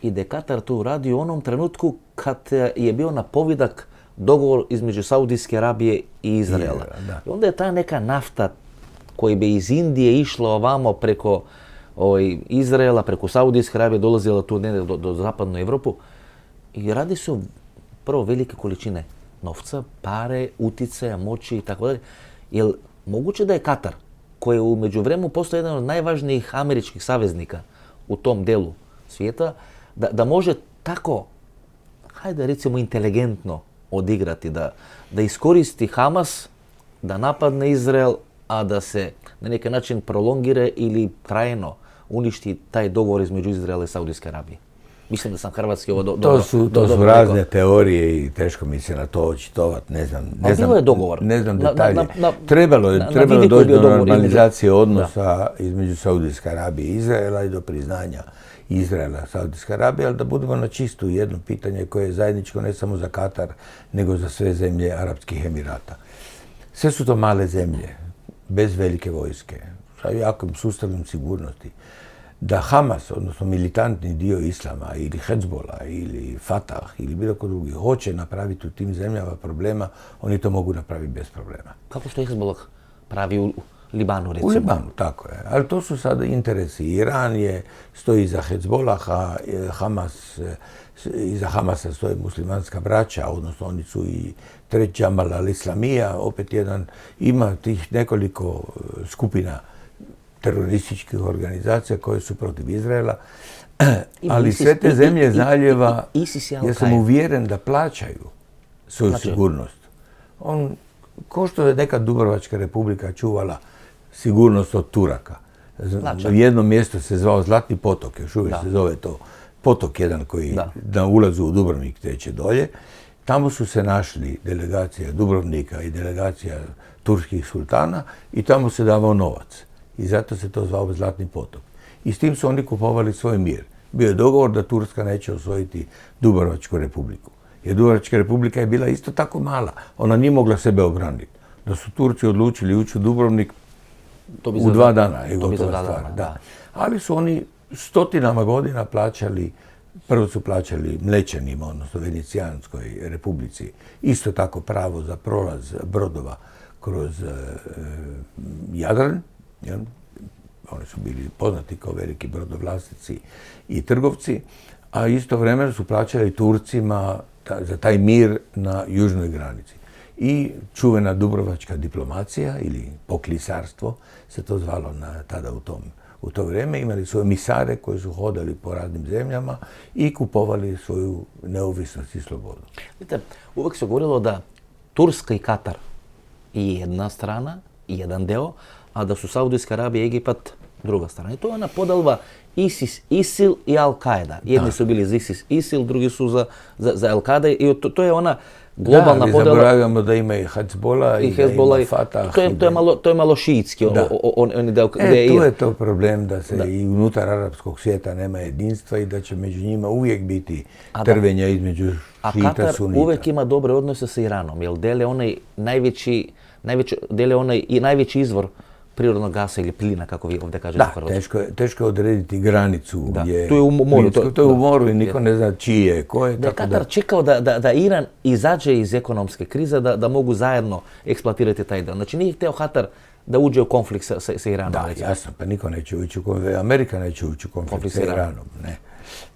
I da je Katar to uradio u onom trenutku kad je bio napovidak dogovor između Saudijske Arabije i Izraela. I onda je ta neka nafta koja bi iz Indije išla ovamo preko Izraela, preko Saudijske Arabije, dolazila tu do zapadnu Evropu. I radi se o prvo velike količine novca, pare, uticaja, moći i tako dalje. Jel moguće da je Katar, koji je u međuvremenu postao jedan od najvažnijih američkih saveznika u tom delu svijeta, da može tako, hajde recimo inteligentno odigrati, da iskoristi Hamas, da napadne Izrael, a da se na neki način prolongire ili trajno uništi taj dogovor između Izraela i Saudijske Arabije. Mislim da sam hrvatski ovo dobro. To su razne teorije i teško mi se na to očitovati, ne znam. Bilo je dogovor. Ne znam detalje. Trebalo je doći do normalizacije odnosa između Saudijske Arabije i Izraela i do priznanja Izraela, Saudijska Arabija, ali da budemo na čistu jedno pitanje koje je zajedničko ne samo za Katar, nego za sve zemlje Arapskih Emirata. Sve su to male zemlje, bez velike vojske, sa jakim sustavom sigurnosti. Da Hamas, odnosno militantni dio islama, ili Hezbollah, ili Fatah, ili bilo ko drugi, hoće napraviti u tim zemljama problema, oni to mogu napraviti bez problema. Kako što Hezbollah pravi u Libanu, recimo? U Libanu, tako je. Ali to su sada interesi. Iran stoji iza Hezbollaha, iza Hamasa stoji muslimanska braća, odnosno oni su i treći Džamal al-Islamija, opet jedan, ima tih nekoliko skupina terorističkih organizacija koje su protiv Izraela, ali sve te zemlje zaljeva, ja sam uvjeren da plaćaju svoju sigurnost. Ko što je nekad Dubrovačka republika čuvala sigurnost od Turaka. U jednom mjestu se zvao Zlatni potok, još uvijek se zove to potok jedan koji na ulazu u Dubrovnik teče dolje. Tamo su se našli delegacija Dubrovnika i delegacija turskih sultana i tamo se davao novac. I zato se to zvao Zlatni potok. I s tim su oni kupovali svoj mir. Bio je dogovor da Turska neće osvojiti Dubrovačku republiku. Jer Dubrovačka republika je bila isto tako mala. Ona nije mogla sebe obraniti. Da su Turci odlučili ući u Dubrovnik u 2 dana je gotova stvar. Da. Ali su oni stotinama godina plaćali, prvo su plaćali Mlečanima, odnosno Venecijanskoj republici, isto tako pravo za prolaz brodova kroz Jadran. Oni su bili poznati kao veliki brodovlasnici i trgovci, a istovremeno su plaćali Turcima za taj mir na južnoj granici. I čuvena dubrovačka diplomacija ili poklisarstvo se to zvalo tada u to vrijeme. Imali svoje misare koji su hodali po raznim zemljama i kupovali svoju neovisnost i slobodu. Vidite, uvijek se govorilo da Turska i Katar je jedna strana, jedan deo, a da su Saudijska Arabija i Egipat druga strana. I to je ona podalba ISIL i Al-Qaeda. Jedni su bili za ISIL, drugi su za Al-Qaeda i to je ona globalna podjela. Da, ali zaboravljamo da ima i Hezbollah i da ima Fatah. To je malo šiitski. Tu je to problem da se i unutar arapskog svijeta nema jedinstva i da će među njima uvijek biti trvenja između šita sunita. A Katar uvijek ima dobre odnose sa Iranom, jer dele onaj najveći izvor prirodnog gasa ili plina, kako vi ovdje kažete u Hrvatskoj. Da, teško je odrediti granicu. To je u moru. To je u moru i niko ne zna čiji je, ko je. Da je Katar čekao da Iran izađe iz ekonomske krize, da mogu zajedno eksploatirati taj deo. Znači nije htio Katar da uđe u konflikt sa Iranom. Da, recimo. jasno, pa niko neće ući u konflikt, Amerika neće ući u konflikt sa Iranom. Ne.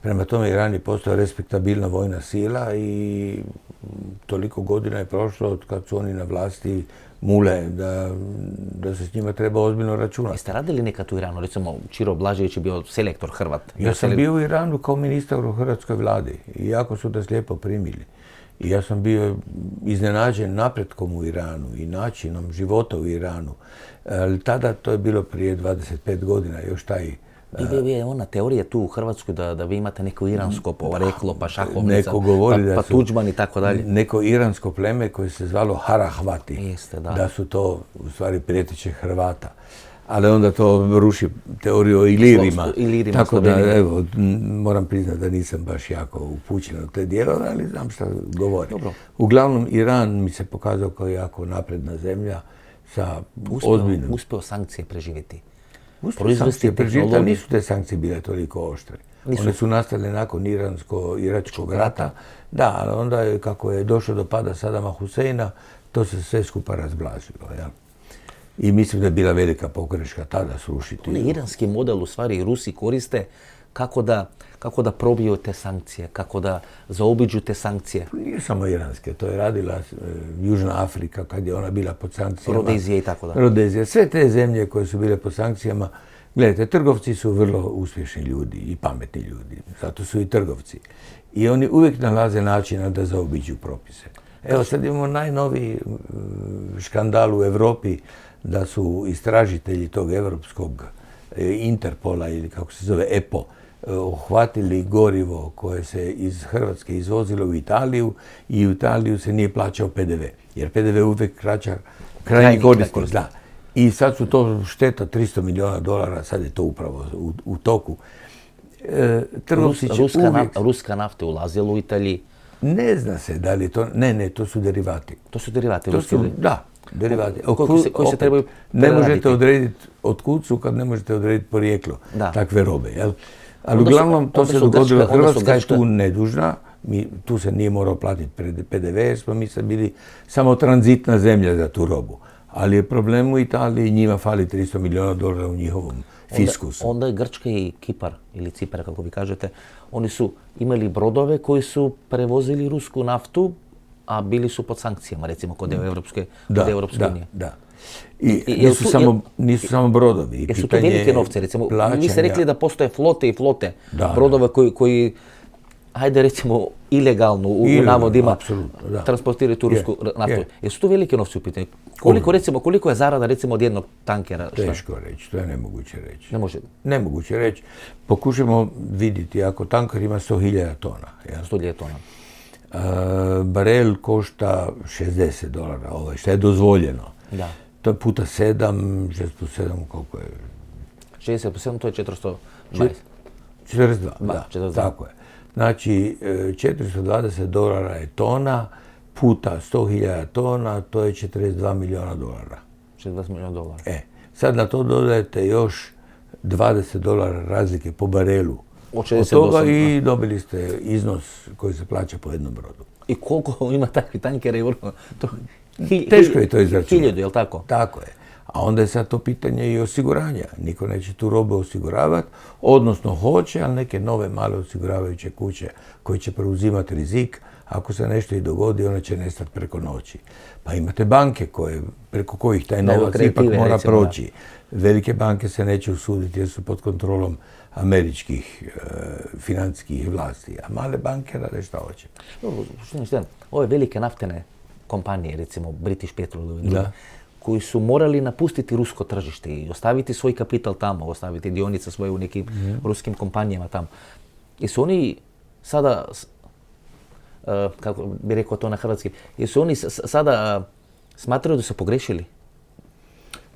Prema tome, Iran je postao respektabilna vojna sila i toliko godina je prošlo od kad su oni na vlasti mule, da se s njima treba ozbiljno računati. Jeste radili nekad u Iranu? Recimo, Čiro Blažević je bio selektor Hrvat. Ja sam bio u Iranu kao ministar u hrvatskoj vladi i jako su nas lijepo primili. I ja sam bio iznenađen napretkom u Iranu i načinom života u Iranu. Ali tada, to je bilo prije 25 godina, još taj... Je ona teorija tu u Hrvatskoj da vi imate neko iransko poreklo, pa šahovnica, neko govori pa Tuđman i tako dalje. Neko iransko pleme koje se zvalo Harahvati, Jeste, da su to u stvari prijeteće Hrvata. Ali onda to ruši teoriju o Ilirima. Tako da, evo, moram priznati da nisam baš jako upućen u te dijelove, ali znam šta govori. Dobro. Uglavnom, Iran mi se pokazao kao jako napredna zemlja sa ozbiljnim... Uspeo sankcije preživjeti. Sankcije preživjeti, ali nisu te sankcije bile toliko oštre. One su nastale nakon Iransko-iračkog rata. Da, ali onda je, kako je došlo do pada Sadama Huseina, to se sve skupa razblažilo. Ja? I mislim da je bila velika pogreška tada srušiti. Onaj iranski model u stvari Rusi koriste kako da probiju te sankcije, kako da zaobiđu te sankcije. Nije samo iranske, to je radila Južna Afrika kad je ona bila pod sankcijama. Rodezija i tako da. Rodezija. Sve te zemlje koje su bile pod sankcijama, gledajte, trgovci su vrlo uspješni ljudi i pametni ljudi, zato su i trgovci. I oni uvijek nalaze načina da zaobiđu propise. Evo sad imamo najnoviji škandal u Europi da su istražitelji tog europskog Interpola ili kako se zove EPO uhvatili gorivo koje se iz Hrvatske izvozilo u Italiju i u Italiju se nije plaćao PDV. Jer PDV uvijek kraća krajnji korisnik. Da. I sad su to šteta $300 milijuna, sad je to upravo u toku. Ruska nafta ulazila u Italiji. Ne zna se da li to... Ne, to su derivati. To su derivati. Da, derivati. Koji se trebaju ne možete odrediti otkud su kad ne možete odrediti porijeklo takve robe. Jel? Ali uglavnom to se dogodilo. Hrvatska je tu nedužna. Tu se nije morao platiti PDV jer smo mi sad bili samo tranzitna zemlja za tu robu. Ali je problem u Italiji, njima fali $300 milijuna u njihovom fiskusu. Onda je Grčka i Kipar, ili Cipar, kako vi kažete, oni su imali brodove koji su prevozili rusku naftu, a bili su pod sankcijama, recimo, kod Europske unije. Da. I nisu samo brodovi. Jesu to velike novce, recimo, vi ste rekli da postoje flote i flote brodova koji hajde recimo ilegalno u navodima transportiraju tu rusku naftu. Jesu to velike novce u pitanju? Koliko je zarada recimo od jednog tankera? Teško reći, to je nemoguće reći. Ne može? Nemoguće reći. Pokušajmo vidjeti, ako tanker ima 100.000 tona. 100.000 tona. Barel košta $60, što je dozvoljeno. Da. To je puta 7, 6 plus 7, koliko je? 60 plus 7, to je 420. 42, tako je. Znači, $420 je tona, puta 100.000 tona, to je $42 milijuna. $42 milijuna. Sad na to dodajete još $20 razlike po barelu. Od toga i dobili ste iznos koji se plaća po jednom brodu. I koliko ima takvih tankera i vrlo? Teško je to izračunati. 1000, je li tako? Tako je. A onda je sad to pitanje i osiguranja. Niko neće tu robu osiguravati, odnosno hoće, ali neke nove male osiguravajuće kuće koje će preuzimati rizik. Ako se nešto i dogodi, ona će nestati preko noći. Pa imate banke preko kojih taj novac ipak mora proći. Velike banke se neće usuditi jer su pod kontrolom američkih financijskih vlasti, a male banke rade šta hoće. Ove velike naftene kompanije, recimo British Petrol, koji su morali napustiti rusko tržište i ostaviti svoj kapital tamo, ostaviti dionice svoje u nekim ruskim kompanijama tamo. Jesu oni sada, kako bi rekao to na hrvatski, jesu oni sada smatraju da su pogrešili?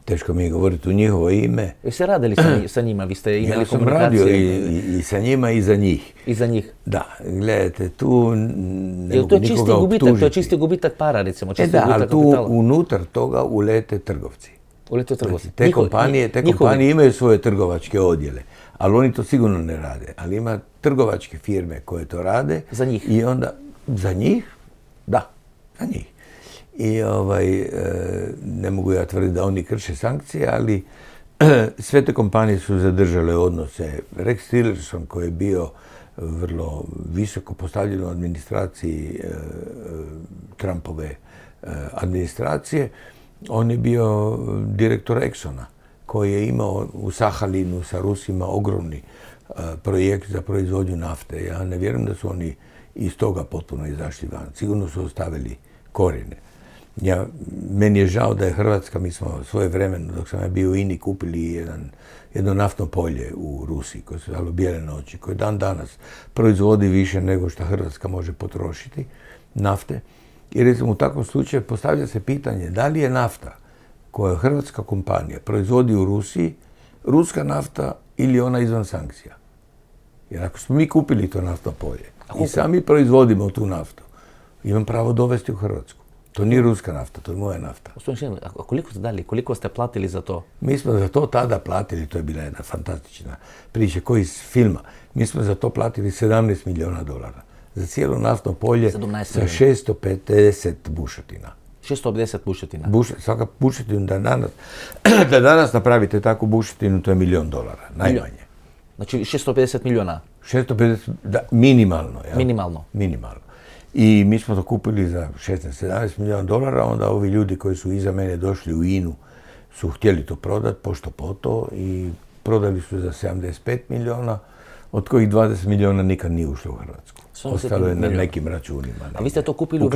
Teško mi je govoriti u njihovo ime. Jeste radili sa njima? Vi ste imali komunikacije? Ja sam radio i sa njima i za njih. I za njih? Da, gledajte, tu ne mogu nikoga optužiti. To je čisti gubitak para, recimo. Ali tu unutar toga ulete trgovci. Te kompanije imaju svoje trgovačke odjele, ali oni to sigurno ne rade. Ali ima trgovačke firme koje to rade. Za njih? I onda, za njih? Da, za njih. i ne mogu ja tvrditi da oni krše sankcije, ali sve te kompanije su zadržale odnose. Rex Tillerson, koji je bio vrlo visoko postavljen u administraciji Trumpove administracije, on je bio direktor Exxona, koji je imao u Sahalinu sa Rusima ogromni projekt za proizvodnju nafte. Ja ne vjerujem da su oni iz toga potpuno izašli van. Sigurno su ostavili korijene. Meni je žao da je Hrvatska, mi smo svojevremeno, dok sam ja bio u INI, kupili jedno naftno polje u Rusiji, koje se zvalo Bijele noći, koje dan danas proizvodi više nego što Hrvatska može potrošiti nafte. I recimo u takvom slučaju postavlja se pitanje da li je nafta koju hrvatska kompanija proizvodi u Rusiji, ruska nafta ili ona izvan sankcija. Jer ako smo mi kupili to naftno polje i sami proizvodimo tu naftu, imam pravo dovesti u Hrvatsku. To nije ruska nafta, to je moja nafta. A koliko ste dali, koliko ste platili za to? Mi smo za to tada platili, to je bila jedna fantastična priča koji iz filma, mi smo za to platili $17 milijuna. Za cijelo naftno polje sa 650 bušotina. 650 bušotina? Svaka bušotina da danas napravite takvu bušotinu, to je $1 milion, najmanje. Znači 650 milijuna? 650, minimalno. Ja? Minimalno. I mi smo to kupili za 16-17 milijuna, onda ovi ljudi koji su iza mene došli u INU su htjeli to prodati, pošto poto, i prodali su za 75 milijuna, od kojih 20 milijuna nikad nije ušlo u Hrvatsku. Ostalo je na nekim računima. A vi ste to kupili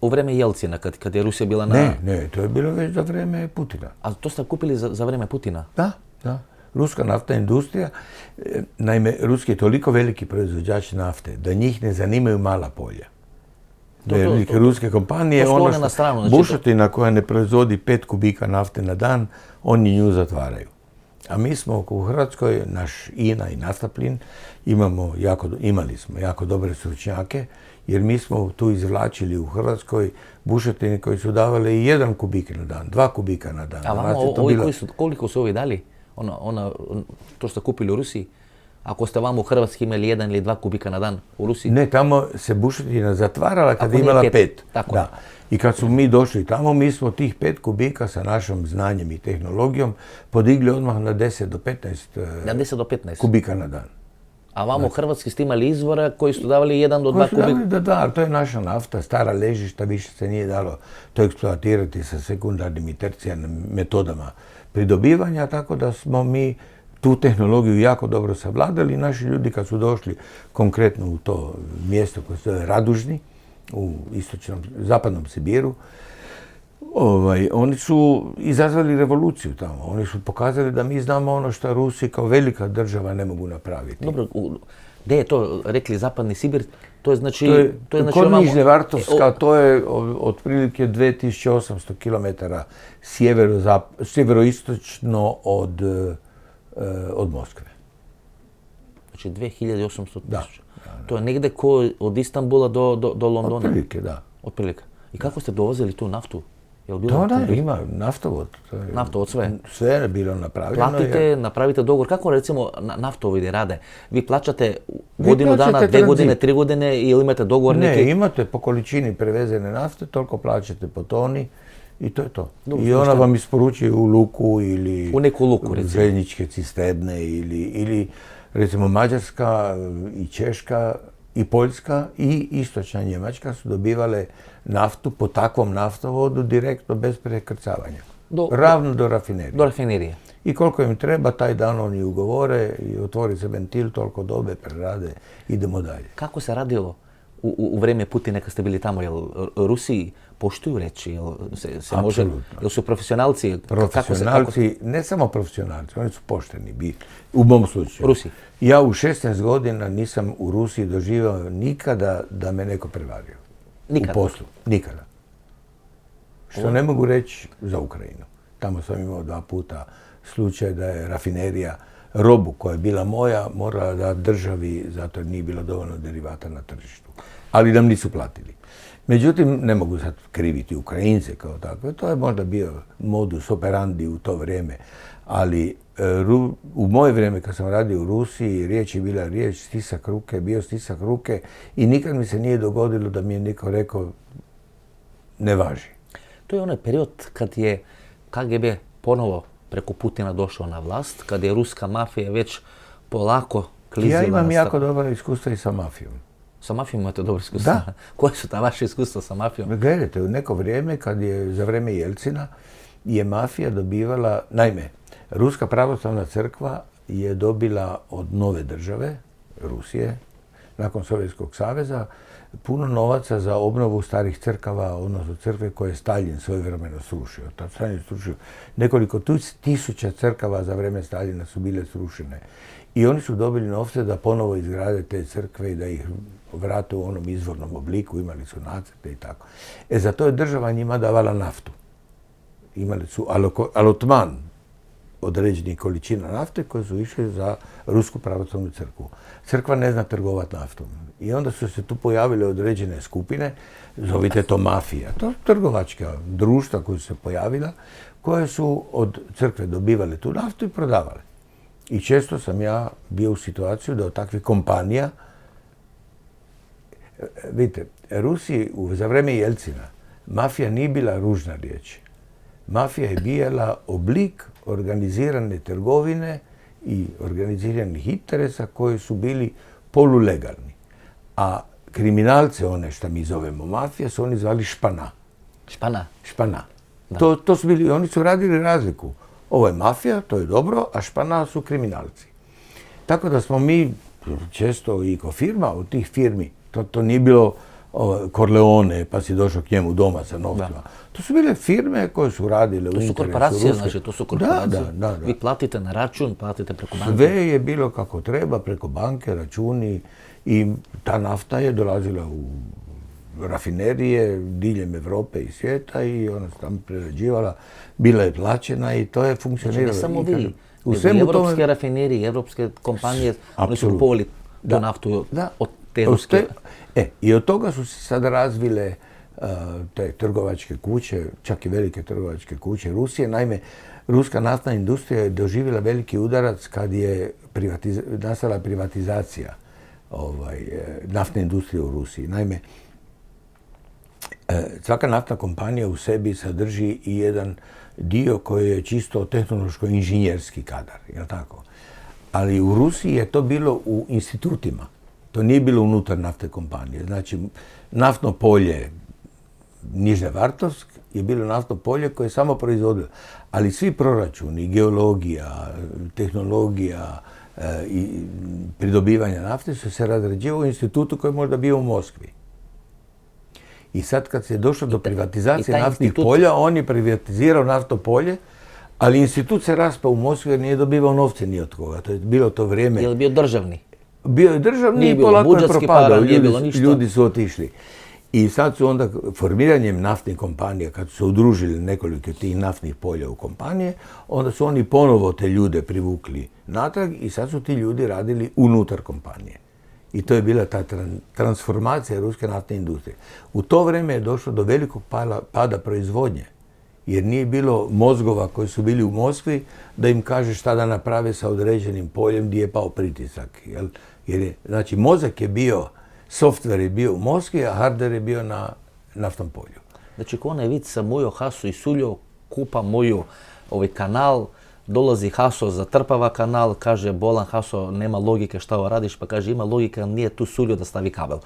u vreme Jelcina, kad je Rusija bila na... Ne, to je bilo već za vreme Putina. A to ste kupili za vreme Putina? Da. Ruska naftna industrija, naime, Ruski je toliko veliki proizvođač nafte da njih ne zanimaju mala polja. Velike ruske kompanije, bušotina koja ne proizvodi 5 kubika nafte na dan, oni nju zatvaraju. A mi smo u Hrvatskoj, naš INA i Naftaplin, imali smo jako dobre stručnjake, jer mi smo tu izvlačili u Hrvatskoj bušotine koji su davale i 1 kubik na dan, 2 kubika na dan. A vama koliko su ovi dali? To ste kupili u Rusiji? Ako ste vam u Hrvatskoj imali 1 ili 2 kubika na dan u Rusiji? Ne, tamo se bušotina zatvarala kad je imala 5. Tako. Da. I kad smo mi došli tamo, mi smo tih 5 kubika sa našim znanjem i tehnologijom podigli odmah na 10 do 15 kubika na dan. A vamo u Hrvatskoj ste imali izvora koji su davali 1 do 2 kubika? Da, ali to je naša nafta, stara ležišta, više se nije dalo to eksploatirati sa sekundarnim i tercijarnim metodama pridobivanja, tako da smo mi tu tehnologiju jako dobro savladali. Naši ljudi kad su došli konkretno u to mjesto koje se zove Radužni, u zapadnom Sibiru, oni su izazvali revoluciju tamo. Oni su pokazali da mi znamo ono što Rusi kao velika država ne mogu napraviti. Dobro, gdje je to rekli zapadni Sibir? To je znači... Kod Nižnevartovska, to je otprilike 2800 km sjeveroistočno od Moskve. Znači 2800 tisuća. To je negdje ko od Istanbula do Londona? Otprilike, da. Otprilike. I kako ste dovozili tu naftu? Da, ima naftovod. Naftovod sve? Sve je bilo napravljeno. Napravite dogovor. Kako recimo naftovodi rade? Vi plaćate godinu dana, 2 godine, 3 godine ili imate dogovor neki? Ne, imate po količini prevezene nafte, toliko plaćate po toni i to je to. I ona vam isporučuje u luku ili u neku luku, recimo. Željezničke cisterne ili recimo Mađarska i Češka i Poljska i istočna Njemačka su dobivale naftu po takvom naftovodu direktno bez prekrcavanja. Ravno do rafinerije. Do rafinerije. I koliko im treba, taj dan oni ugovore i otvori se ventil, toliko dobe, prerade, idemo dalje. Kako se radilo u vrijeme Putina kad ste bili tamo? Jel Rusi poštuju reći? Jel su profesionalci? Profesionalci, ne samo profesionalci, oni su pošteni. U mom slučaju. Rusi? Ja u 16 godina nisam u Rusiji doživao nikada da me neko prevario. Nikada? U poslu. Nikada. Što ne mogu reći za Ukrajinu. Tamo sam imao 2 puta slučaj da je rafinerija robu koja je bila moja morala dati državi zato jer nije bilo dovoljno derivata na tržištu. Ali nam nisu platili. Međutim, ne mogu sad kriviti Ukrajince kao takve. To je možda bio modus operandi u to vrijeme. Ali u moje vrijeme kad sam radio u Rusiji, riječ je bila riječ, stisak ruke, bio stisak ruke i nikad mi se nije dogodilo da mi je niko rekao ne važi. To je onaj period kad je KGB ponovo preko Putina došao na vlast, kad je ruska mafija već polako klizila. Ja imam jako dobra iskustva i sa mafijom. Sa mafijom imate dobro iskustva? Da. Koje su ta vaše iskustva sa mafijom? Gledajte, u neko vrijeme, kad je za vrijeme Jelcina, je mafija dobivala, naime, Ruska pravoslavna crkva je dobila od nove države, Rusije, nakon Sovjetskog saveza, puno novaca za obnovu starih crkava, odnosno crkve koje je Staljin svojevremeno srušio. Tad Staljin srušio nekoliko tisuća crkava za vrijeme Staljina su bile srušene. I oni su dobili novce da ponovo izgrade te crkve i da ih vrate u onom izvornom obliku, imali su nacrte i tako. Za to je država njima davala naftu. Imali su alotman određenih količina nafte koje su išle za Rusku pravoslavnu crkvu. Crkva ne zna trgovati naftom. I onda su se tu pojavile određene skupine, zovite to mafija. To trgovačka društva koja su se pojavila, koje su od crkve dobivale tu naftu i prodavale. I često sam ja bio u situaciju da od takvih kompanija, vidite, Rusiji za vrijeme Jelcina mafija nije bila ružna riječ. Mafija je bila oblik organizirane trgovine i organiziranih interesa koji su bili polulegalni. A kriminalce, one što mi zovemo mafija, su oni zvali špana. Špana? Špana. To su bili, oni su radili razliku. Ovo je mafija, to je dobro, a špana su kriminalci. Tako da smo mi često i ko firma od tih firmi, to nije bilo Corleone, pa si došao k njemu doma sa novcima. To su bile firme koje su radile u interesu To su korporacije, Ruske. znači, to su korporacije. Da. Vi platite na račun, platite preko banke. Sve je bilo kako treba, preko banke, računi i ta nafta je dolazila u rafinerije diljem Evrope i svijeta i ona se tamo prerađivala, bila je plaćena i to je funkcioniralo. Znači, ne samo vi, u nego i evropske rafinerije, evropske kompanije, oni su kupovali tu naftu od te ruske. I od toga su se sad razvile te trgovačke kuće, čak i velike trgovačke kuće Rusije. Naime, ruska naftna industrija je doživjela veliki udarac kad je nastala privatizacija naftne industrije u Rusiji. Naime, svaka naftna kompanija u sebi sadrži i jedan dio koji je čisto tehnološko-inženjerski kadar, jel tako? Ali u Rusiji je to bilo u institutima. To nije bilo unutar naftne kompanije. Znači, naftno polje Nižnevartovsk je bilo naftno polje koje je samo proizvodilo. Ali svi proračuni, geologija, tehnologija i pridobivanja nafte su se razrađivali u institutu koji je možda bio u Moskvi. I sad kad se je došlo do privatizacije naftnih polja, on je privatizirao naftno polje, ali institut se raspao u Moskvi jer nije dobivao novce ni od koga. To je bilo to vrijeme. Je li bio državni? Bio je državni i polako je propadao. Ljudi su otišli. I sad su onda formiranjem naftnih kompanija, kad su se udružili nekoliko tih naftnih polja u kompanije, onda su oni ponovo te ljude privukli natrag i sad su ti ljudi radili unutar kompanije. I to je bila ta transformacija ruske naftne industrije. U to vrijeme je došlo do velikog pada proizvodnje, jer nije bilo mozgova koji su bili u Moskvi da im kaže šta da naprave sa određenim poljem gdje je pao pritisak. Znači, mozak je bio, softver je bio u Moskvi, a hardware je bio na naftnom polju. Znači, ko onaj vid sa mojo Haso i suljo kupa moju kanal, dolazi Haso, zatrpava kanal, kaže bolan Haso, nema logike šta ovo radiš, pa kaže ima logika, nije tu suljo da stavi kabel.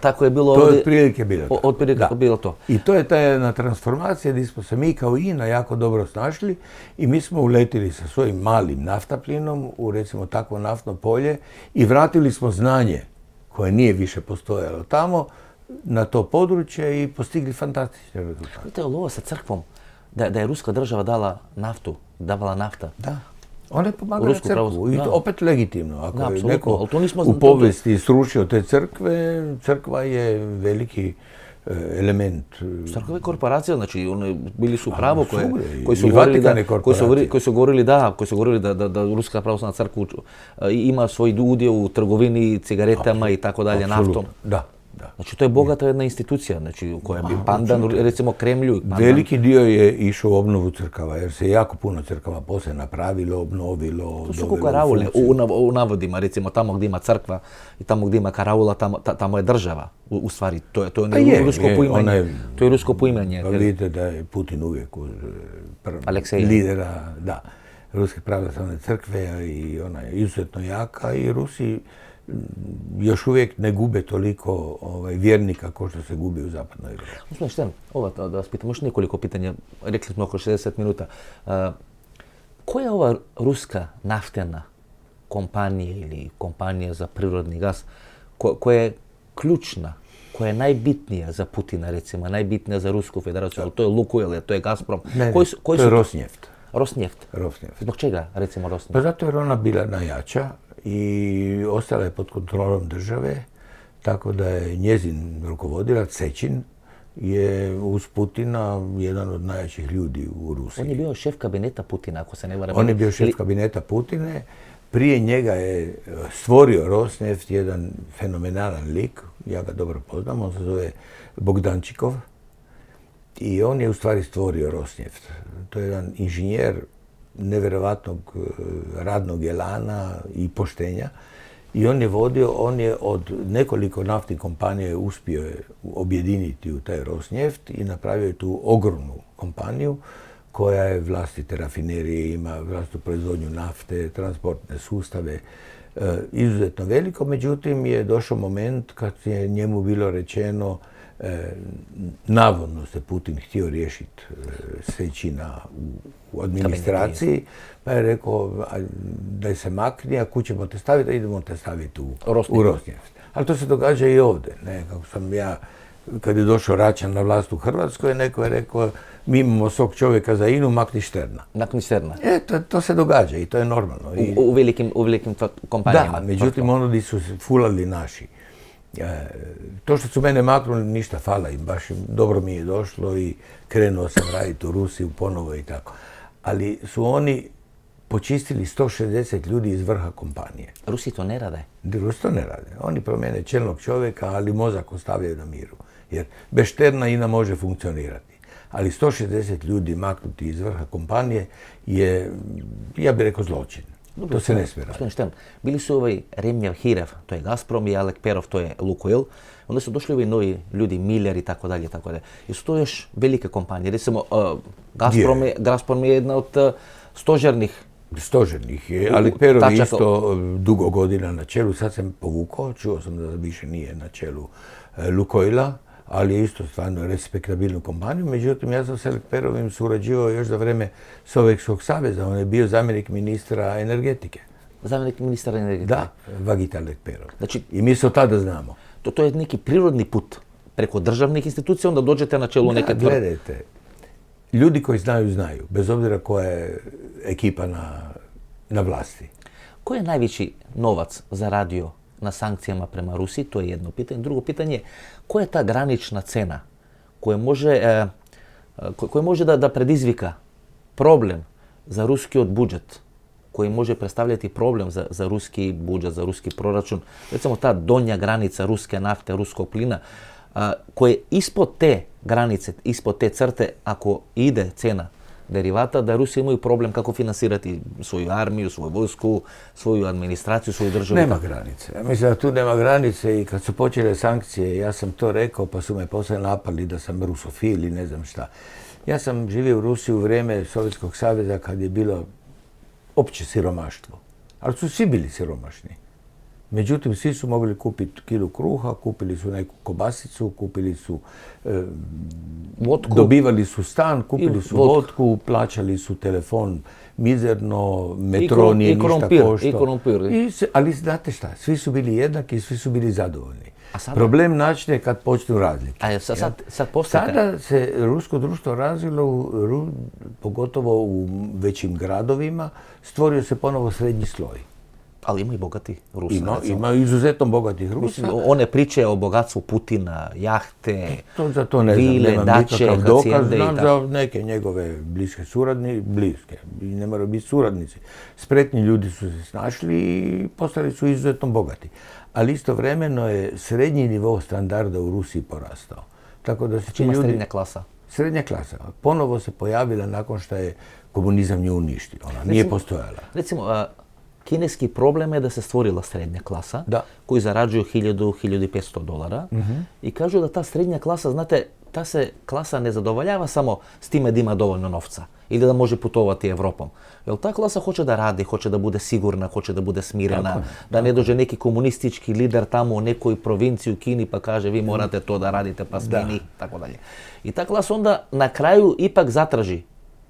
Tako je bilo ovdje. To je otprilike bilo to. Otprilike bilo to. I to je ta jedna transformacija gdje smo se mi kao INA jako dobro snašli i mi smo uletili sa svojim malim naftaplinom u recimo takvo naftno polje i vratili smo znanje koje nije više postojalo tamo na to područje i postigli fantastične rezultate. To je ovo sa crkvom, da je ruska država davala nafta. Da. Ona je pomagala crkvu i opet legitimno. Ako je neko u povijesti srušio te crkve, crkva je veliki element. Crkva je korporacija, znači bili su pravo koji su govorili da Ruska pravoslavna crkva ima svoj udio u trgovini cigaretama i tako dalje, naftom. Da. da. Znači to je bogata jedna institucija, znači koja bi pandan recimo Kremlju. Veliki dio je išao u obnovu crkava, jer se jako puno crkava poslije napravilo, obnovilo, to su karaule u navodima, recimo tamo gdje ima crkva i tamo gdje ima karaula, tamo je država. U stvari, to je rusko poimanje. To je rusko poimanje. Pa vidite da je Putin uvijek uz lidera, da, Ruske pravoslavne crkve i ona je izuzetno jaka i Rusi još uvijek ne gube toliko vjernika kao što se gubi u zapadnoj Europi. Gospodin Štern, da vas pitam još nekoliko pitanja, rekli smo oko 60 minuta. Koja je ova ruska naftena kompanija ili kompanija za prirodni gas koja je ključna, koja je najbitnija za Putina, recimo, najbitnija za Rusku federaciju, ali to je Lukoil, to je Gazprom. Ne, to je Rosneft. Rosneft? Rosneft. Zbog čega, recimo, Rosneft? Pa zato jer ona bila najjača i ostala je pod kontrolom države, tako da je njezin rukovodilac Sećin je uz Putina jedan od najjačih ljudi u Rusiji. On je bio šef kabineta Putina, ako se ne varam. On je bio šef kabineta Putine. Prije njega je stvorio Rosneft jedan fenomenalan lik, ja ga dobro poznam, on se zove Bogdančikov i on je u stvari stvorio Rosneft. To je jedan inženjer nevjerovatnog radnog elana i poštenja i on je od nekoliko naftnih kompanija uspio je objediniti u taj Rosneft i napravio je tu ogromnu kompaniju koja je vlastite rafinerije, ima vlastitu proizvodnju nafte, transportne sustave, izuzetno veliko. Međutim, je došao moment kad je njemu bilo rečeno, navodno se Putin htio riješiti Sećina u administraciji, pa je rekao da se makni, a kud ćemo te staviti, idemo te staviti u Rosneft. Ali to se događa i ovdje. Kako sam ja, kad je došao Račan na vlast u Hrvatskoj, neko je rekao, mi imamo svog čovjeka za INA-u, makni Šterna. Makni Šterna. To se događa i to je normalno. U velikim kompanijama. Da, međutim, oni su fulali naši. To što su mene maknuli, ništa, hvala im, baš dobro mi je došlo i krenuo sam raditi u Rusiju ponovo i tako. Ali su oni počistili 160 ljudi iz vrha kompanije. Rusi to ne rade? Rusi to ne rade. Oni promijene čelnog čovjeka, ali mozak ostavljaju na miru. Jer bez Šterna INA može funkcionirati. Ali 160 ljudi maknuti iz vrha kompanije je, ja bih rekao, zločin. To se ne smije raditi. Bili su Remnjev Hirev, to je Gazprom, i Alek Perov, to je Lukoil. Onda su došli ovi novi ljudi, Miller i tako dalje, tako dalje. I su to još velike kompanije. Recimo, Gazprom je jedna od stožernih. Alek Perov je isto dugo godina na čelu, sad sam povukao, čuo sam da više nije na čelu Lukoila, ali je isto stvarno respektabilnu kompaniju. Međutim, ja sam s Alek Perovim surađivao još za vreme Sovjetskog saveza. On je bio zamjenik ministra energetike. Zamjenik ministra energetike? Da, Vagit Alek Perov. I mi se od tada znamo. To je neki prirodni put preko državnih institucija, onda dođete na čelu neke tvrtke. Gledajte, ljudi koji znaju, znaju, bez obzira koja je ekipa na vlasti. Ko je najveći novac zaradio na sankcijama prema Rusiji? To je jedno pitanje. Drugo pitanje je, koja je ta granična cena koja može da predizvika problem za ruski budžet, koji može predstavljati problem za ruski budžet, za ruski proračun. Recimo ta donja granica ruske nafte, ruskog plina, koja je ispod te granice, ispod te crte, ako ide cena derivata, da Rusi imaju problem kako finansirati svoju armiju, svoju vojsku, svoju administraciju, svoju državu. Nema granice. Ja mislim da tu nema granice i kad su počele sankcije, ja sam to rekao pa su me poslije napali da sam rusofil i ne znam šta. Ja sam živio u Rusiji u vrijeme Sovjetskog saveza kad je bilo opće siromaštvo. Ali su svi bili siromašni. Međutim, svi su mogli kupiti kilu kruha, kupili su neku kobasicu, kupili su vodku, dobivali su stan, kupili su vodku, plaćali su telefon mizerno, metro nije ništa koštao. Ali znate šta, svi su bili jednaki i svi su bili zadovoljni. Problem načne kad počnu razlike. Sada se rusko društvo razvilo, pogotovo u većim gradovima, stvorio se ponovo srednji sloj. Ali ima i bogati Rusa. Ima izuzetno bogatih Rusa. One priče o bogatstvu Putina, jahte, za to ne znam, vile, dače, hacijende i tako. Znam za neke njegove bliske i ne moraju biti suradnici. Spretni ljudi su se snašli i postali su izuzetno bogati. ali istovremeno je srednji nivo standarda u Rusiji porastao. Tako da se ti Čima ljudi... srednja klasa? Srednja klasa. Ponovo se pojavila nakon što je komunizam nju uništio. Ona nije postojala. Recimo, kineski problem je da se stvorila srednja klasa, Da. koji zarađuju $1.000-1.500 i kažu da ta srednja klasa, znate, ta se klasa ne zadovoljava samo s time da ima dovoljno novca ili da može putovati Evropom. Jer ta klasa hoće da radi, hoće da bude sigurna, hoće da bude smirena, da ne dođe neki komunistički lider tamo u nekoj provinciji u Kini pa kaže vi morate to da radite pa smini, tako dalje. I ta klasa onda na kraju ipak zatraži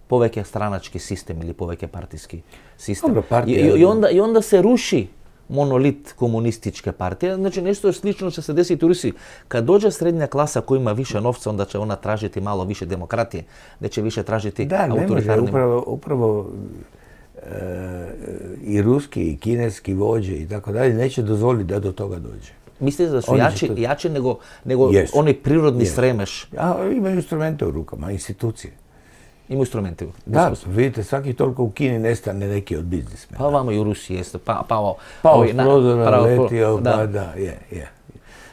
poveke stranački sistem ili poveke partijski sistem. Dobro, partija... I onda se ruši monolit komunističke partije. Znači nešto slično će se desiti u Rusiji. Kad dođe srednja klasa koja ima više novca, onda će ona tražiti malo više demokratije, da će više tražiti autoritarnim... Upravo i ruski i kineski vođe i tako dalje neće dozvoliti da do toga dođe. Mislite da su jači nego onaj prirodni stremeš? Imaju instrumente u rukama, institucije. Ima instrumente. Da, vidite, svaki toliko u Kini nestane neki od biznismena. Pa vamo i u Rusiji jeste, pao s prozora, letio, je.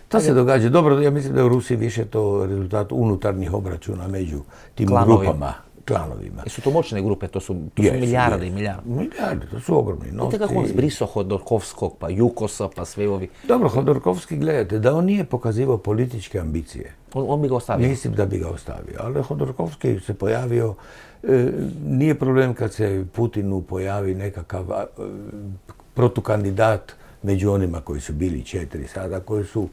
To se događa. Dobro, ja mislim da je u Rusiji više to rezultat unutarnjih obračuna među tim grupama, klanovima. Su to moćne grupe, to su milijarde i milijarde. Milijarde, to su ogromni novci. Vidite kako on zbrisao Hodorkovskog, pa Jukosa, pa sve ovi. Dobro, Hodorkovski, gledajte, da on nije pokazivao političke ambicije. On bi ga ostavio. Mislim da bi ga ostavio, ali Hodorkovski se pojavio, nije problem kad se Putinu pojavi nekakav protukandidat među onima koji su bili 4 sada, koji su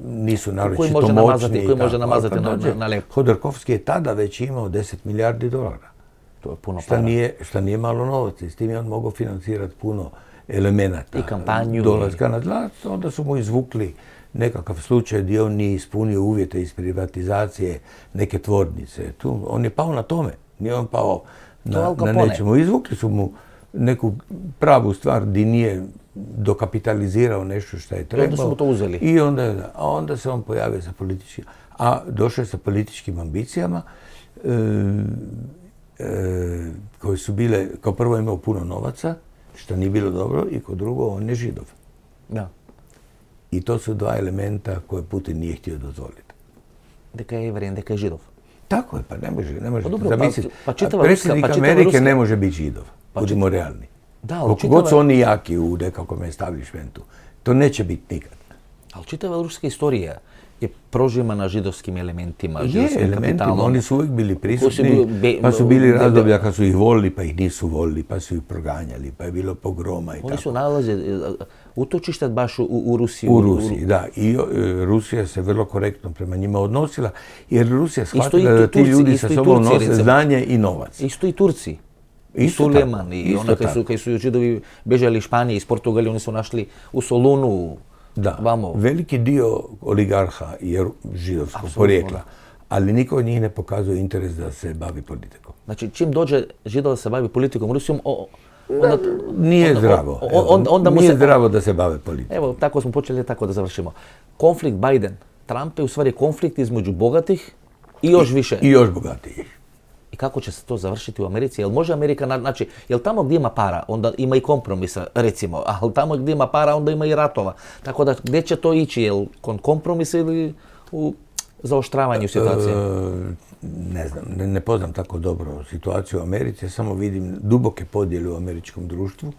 nisu naročito moćni. Koji može namazati na lepo. Hodorkovski je tada već imao $10 milijardi. To je puno para. Šta nije malo novaca. S tim je on mogao financirati puno elemenata. I kampanju. Dolaska na vlast. Onda su mu izvukli nekakav slučaj gdje on nije ispunio uvjete iz privatizacije neke tvornice. On je pao na tome. Nije on pao na nečemu. Izvukli su mu neku pravu stvar gdje nije dokapitalizirao nešto što je trebao. I onda su mu to uzeli. I onda se on pojavio sa političkim, došao je sa političkim ambicijama koje su bile, kao prvo imao puno novaca, što nije bilo dobro, i kao drugo on je Židov. Da. I to su dva elementa koje Putin nije htio dozvoliti. Deka je Evrijen, deka je Židov. Tako je, pa ne može zamisliti. Predsjednik Amerike ne može biti Židov, budimo realni. Koliko god su oni jaki u nekakvom establishmentu, to neće biti nikad. Ali čitava ruska istorija je prožimana židovskim elementima, židovskim kapitalom. Oni su uvijek bili prisutni, pa su bili razdoblja kad su ih volili, pa ih nisu volili, pa su ih proganjali, pa je bilo pogroma i tako. Oni su nalaze utočište baš u Rusiji. U Rusiji, da. I Rusija se vrlo korektno prema njima odnosila, jer Rusija shvatila da ti ljudi sa sobom nose znanje i novac. Isto i Turci. I Suleman, i onda kad su Židovi bežali iz Španije, iz Portugalije, oni su našli u Solunu. Da, veliki dio oligarha je židovskog porijekla, ali niko od njih ne pokazuje interes da se bavi politikom. Znači, čim dođe Židov da se bavi politikom Rusijom, nije zdravo. Nije zdravo da se bave politikom. Evo, tako smo počeli, tako da završimo. Konflikt Biden-Trump je u stvari konflikt između bogatih i još više. I još bogatijih. I kako će se to završiti u Americi? Jel može Amerika, znači, jel tamo gdje ima para, onda ima i kompromisa, recimo, ali tamo gdje ima para, onda ima i ratova. Tako da, gdje će to ići? Jel kompromisa ili u zaoštravanju situacije? Ne znam, ne poznam tako dobro situaciju u Americi, ja samo vidim duboke podjele u američkom društvu,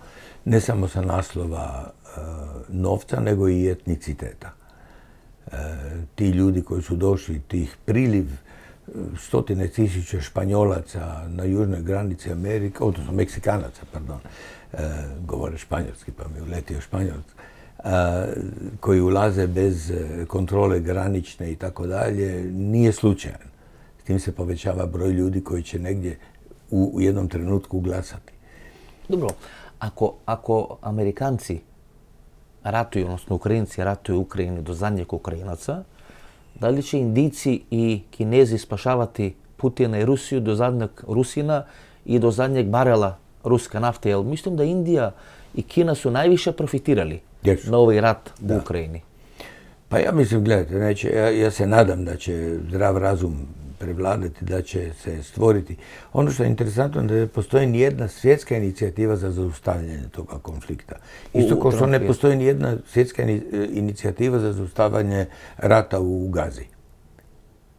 ne samo sa naslova novca, nego i etniciteta. Ti ljudi koji su došli, tih priliv, stotine tisuća Španjolaca na južnoj granici Amerike, odnosno Meksikanaca, pardon, govore španjolski pa mi uletio Španjolac, koji ulaze bez kontrole granične i tako dalje, nije slučajan. S tim se povećava broj ljudi koji će negdje u jednom trenutku glasati. Dobro, ako Amerikanci ratuju, odnosno Ukrajinci ratuju u Ukrajini do zadnjeg Ukrajinaca, da li će Indijci i Kinezi spašavati Putina i Rusiju do zadnjeg Rusina i do zadnjeg barela ruske nafte? Jer mislim da Indija i Kina su najviše profitirali na ovaj rat u Ukrajini. Pa ja mislim, gledajte, ja se nadam da će zdrav razum prevladati, da će se stvoriti. Ono što je interesantno je da ne postoji nijedna svjetska inicijativa za zaustavljanje toga konflikta. Isto kao što ne postoji nijedna svjetska inicijativa za zaustavljanje rata u Gazi.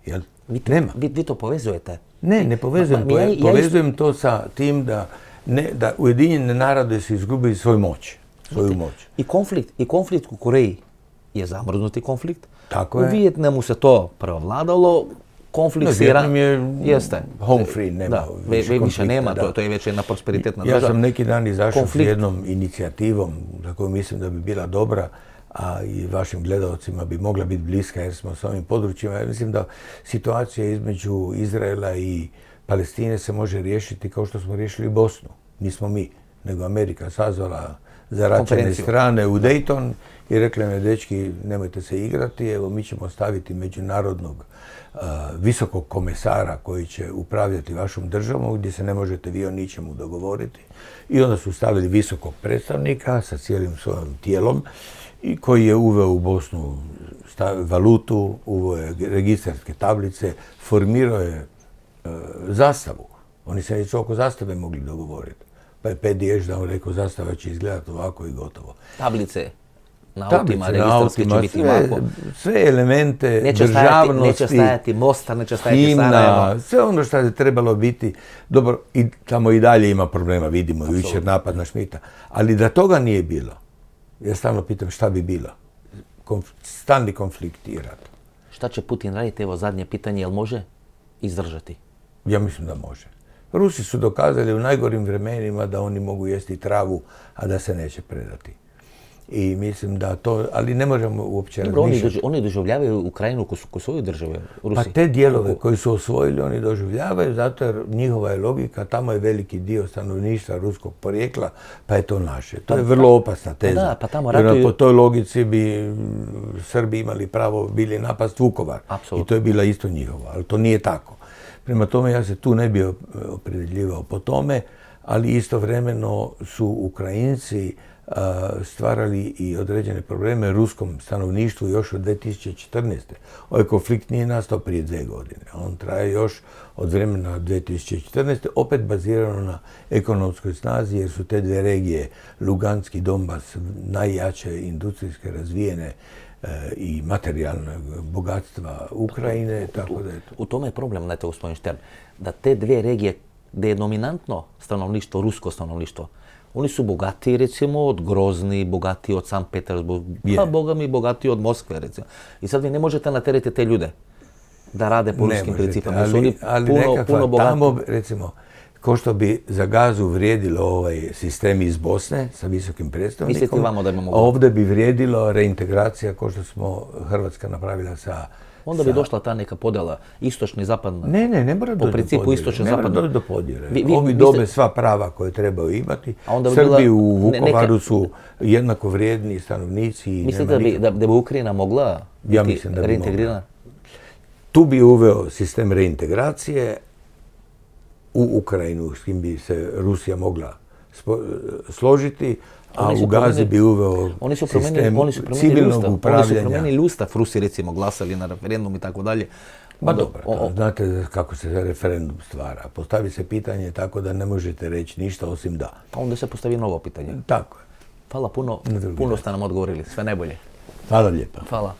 Jel? Nema. Vi to povezujete? Ne povezujem. Povezujem to sa tim da Ujedinjene narode su izgubili svoju moć. I konflikt u Koreji je zamrznuti konflikt. Tako je. U Vijetnamu se to prevladalo. Konflikt s Iranom jeste home free, nema više nema, to je već jedna prosperitetna država. Ja sam neki dan izašao s jednom inicijativom za koju mislim da bi bila dobra, a i vašim gledalcima bi mogla biti bliska jer smo s ovim područjima. Ja mislim da situacija između Izraela i Palestine se može riješiti kao što smo riješili Bosnu. Nismo mi, nego Amerika sazvala zaračene strane u Dayton i rekli me, dečki, nemojte se igrati, evo mi ćemo staviti međunarodnog visokog komesara koji će upravljati vašom državom gdje se ne možete vi o ničemu dogovoriti. I onda su stavili visokog predstavnika sa cijelim svojim tijelom i koji je uveo u Bosnu valutu, uveo je registarske tablice, formirao je zastavu. Oni se već oko zastave mogli dogovoriti. Pa je Pedi Ešdaun rekao, zastava će izgledati ovako i gotovo. Tablice na autima, registarske će biti ovako. Sve elemente državnosti, neće stajati Mostar, neće stajati Sarajevo. Sve ono što je trebalo biti. Dobro, i tamo i dalje ima problema, vidimo, jučer napad na Šmita. Ali da toga nije bilo, ja stalno pitam šta bi bilo. Stalni konflikt i rat. Šta će Putin raditi? Evo zadnje pitanje, jel može izdržati? Ja mislim da može. Rusi su dokazali u najgorim vremenima da oni mogu jesti travu, a da se neće predati. I mislim da to, ali ne možemo uopće razmišljati. Oni doživljavaju Ukrajinu ko svoju državu, Rusi. Pa te dijelove koji su osvojili oni doživljavaju, zato jer njihova je logika, tamo je veliki dio stanovništva ruskog porijekla, pa je to naše. To je vrlo opasna teza. Da, pa tamo ratuju... Po toj logici bi Srbi imali pravo bili napast Vukovar. Apsolutno. I to je bila isto njihova, ali to nije tako. Prema tome ja se tu ne bi opredjeljivao po tome, ali istovremeno su Ukrajinci stvarali i određene probleme ruskom stanovništvu još od 2014. Ovaj konflikt nije nastao prije 2 godine. On traje još od vremena 2014. opet bazirano na ekonomskoj snazi jer su te 2 regije, Luganski i Donbas, najjače industrijske razvijene i materijalnog bogatstva Ukrajine, tako da je to. U tome je problem, znate, gospodin Štern, da te 2 regije gdje je dominantno stanovništvo, rusko stanovništvo, oni su bogatiji, recimo, od Grozni, bogatiji od Sankt Petersburg, pa boga mi bogatiji od Moskve, recimo. I sad vi ne možete naterati te ljude da rade po ruskim principama. Ali nekakva tamo, recimo, ko što bi za Gazu vrijedilo ovaj sistem iz Bosne sa visokim predstavnikom, ovdje bi vrijedilo reintegracija ko što smo Hrvatska napravila sa... Onda bi došla ta neka podjela, istočni, zapadna. Ne mora doći do podjele. Po principu istočno-zapadno. Ne mora doći do podjele. Ovi dobe sva prava koje trebaju imati. Srbi u Vukovaru su jednako vrijedni stanovnici. Mislite da bi Ukrajina mogla biti reintegrirana? Tu bi uveo sistem reintegracije u Ukrajinu, s kim bi se Rusija mogla složiti, a u Gazi bi uveo sistem civilnog upravljanja. Oni su promijenili Ustav, Rusi recimo glasali na referendum i tako dalje. Ma dobro, znate kako se referendum stvara. Postavi se pitanje tako da ne možete reći ništa osim da. A onda se postavi novo pitanje. Tako je. Hvala puno, puno ste nam odgovorili. Sve najbolje. Hvala lijepa. Hvala.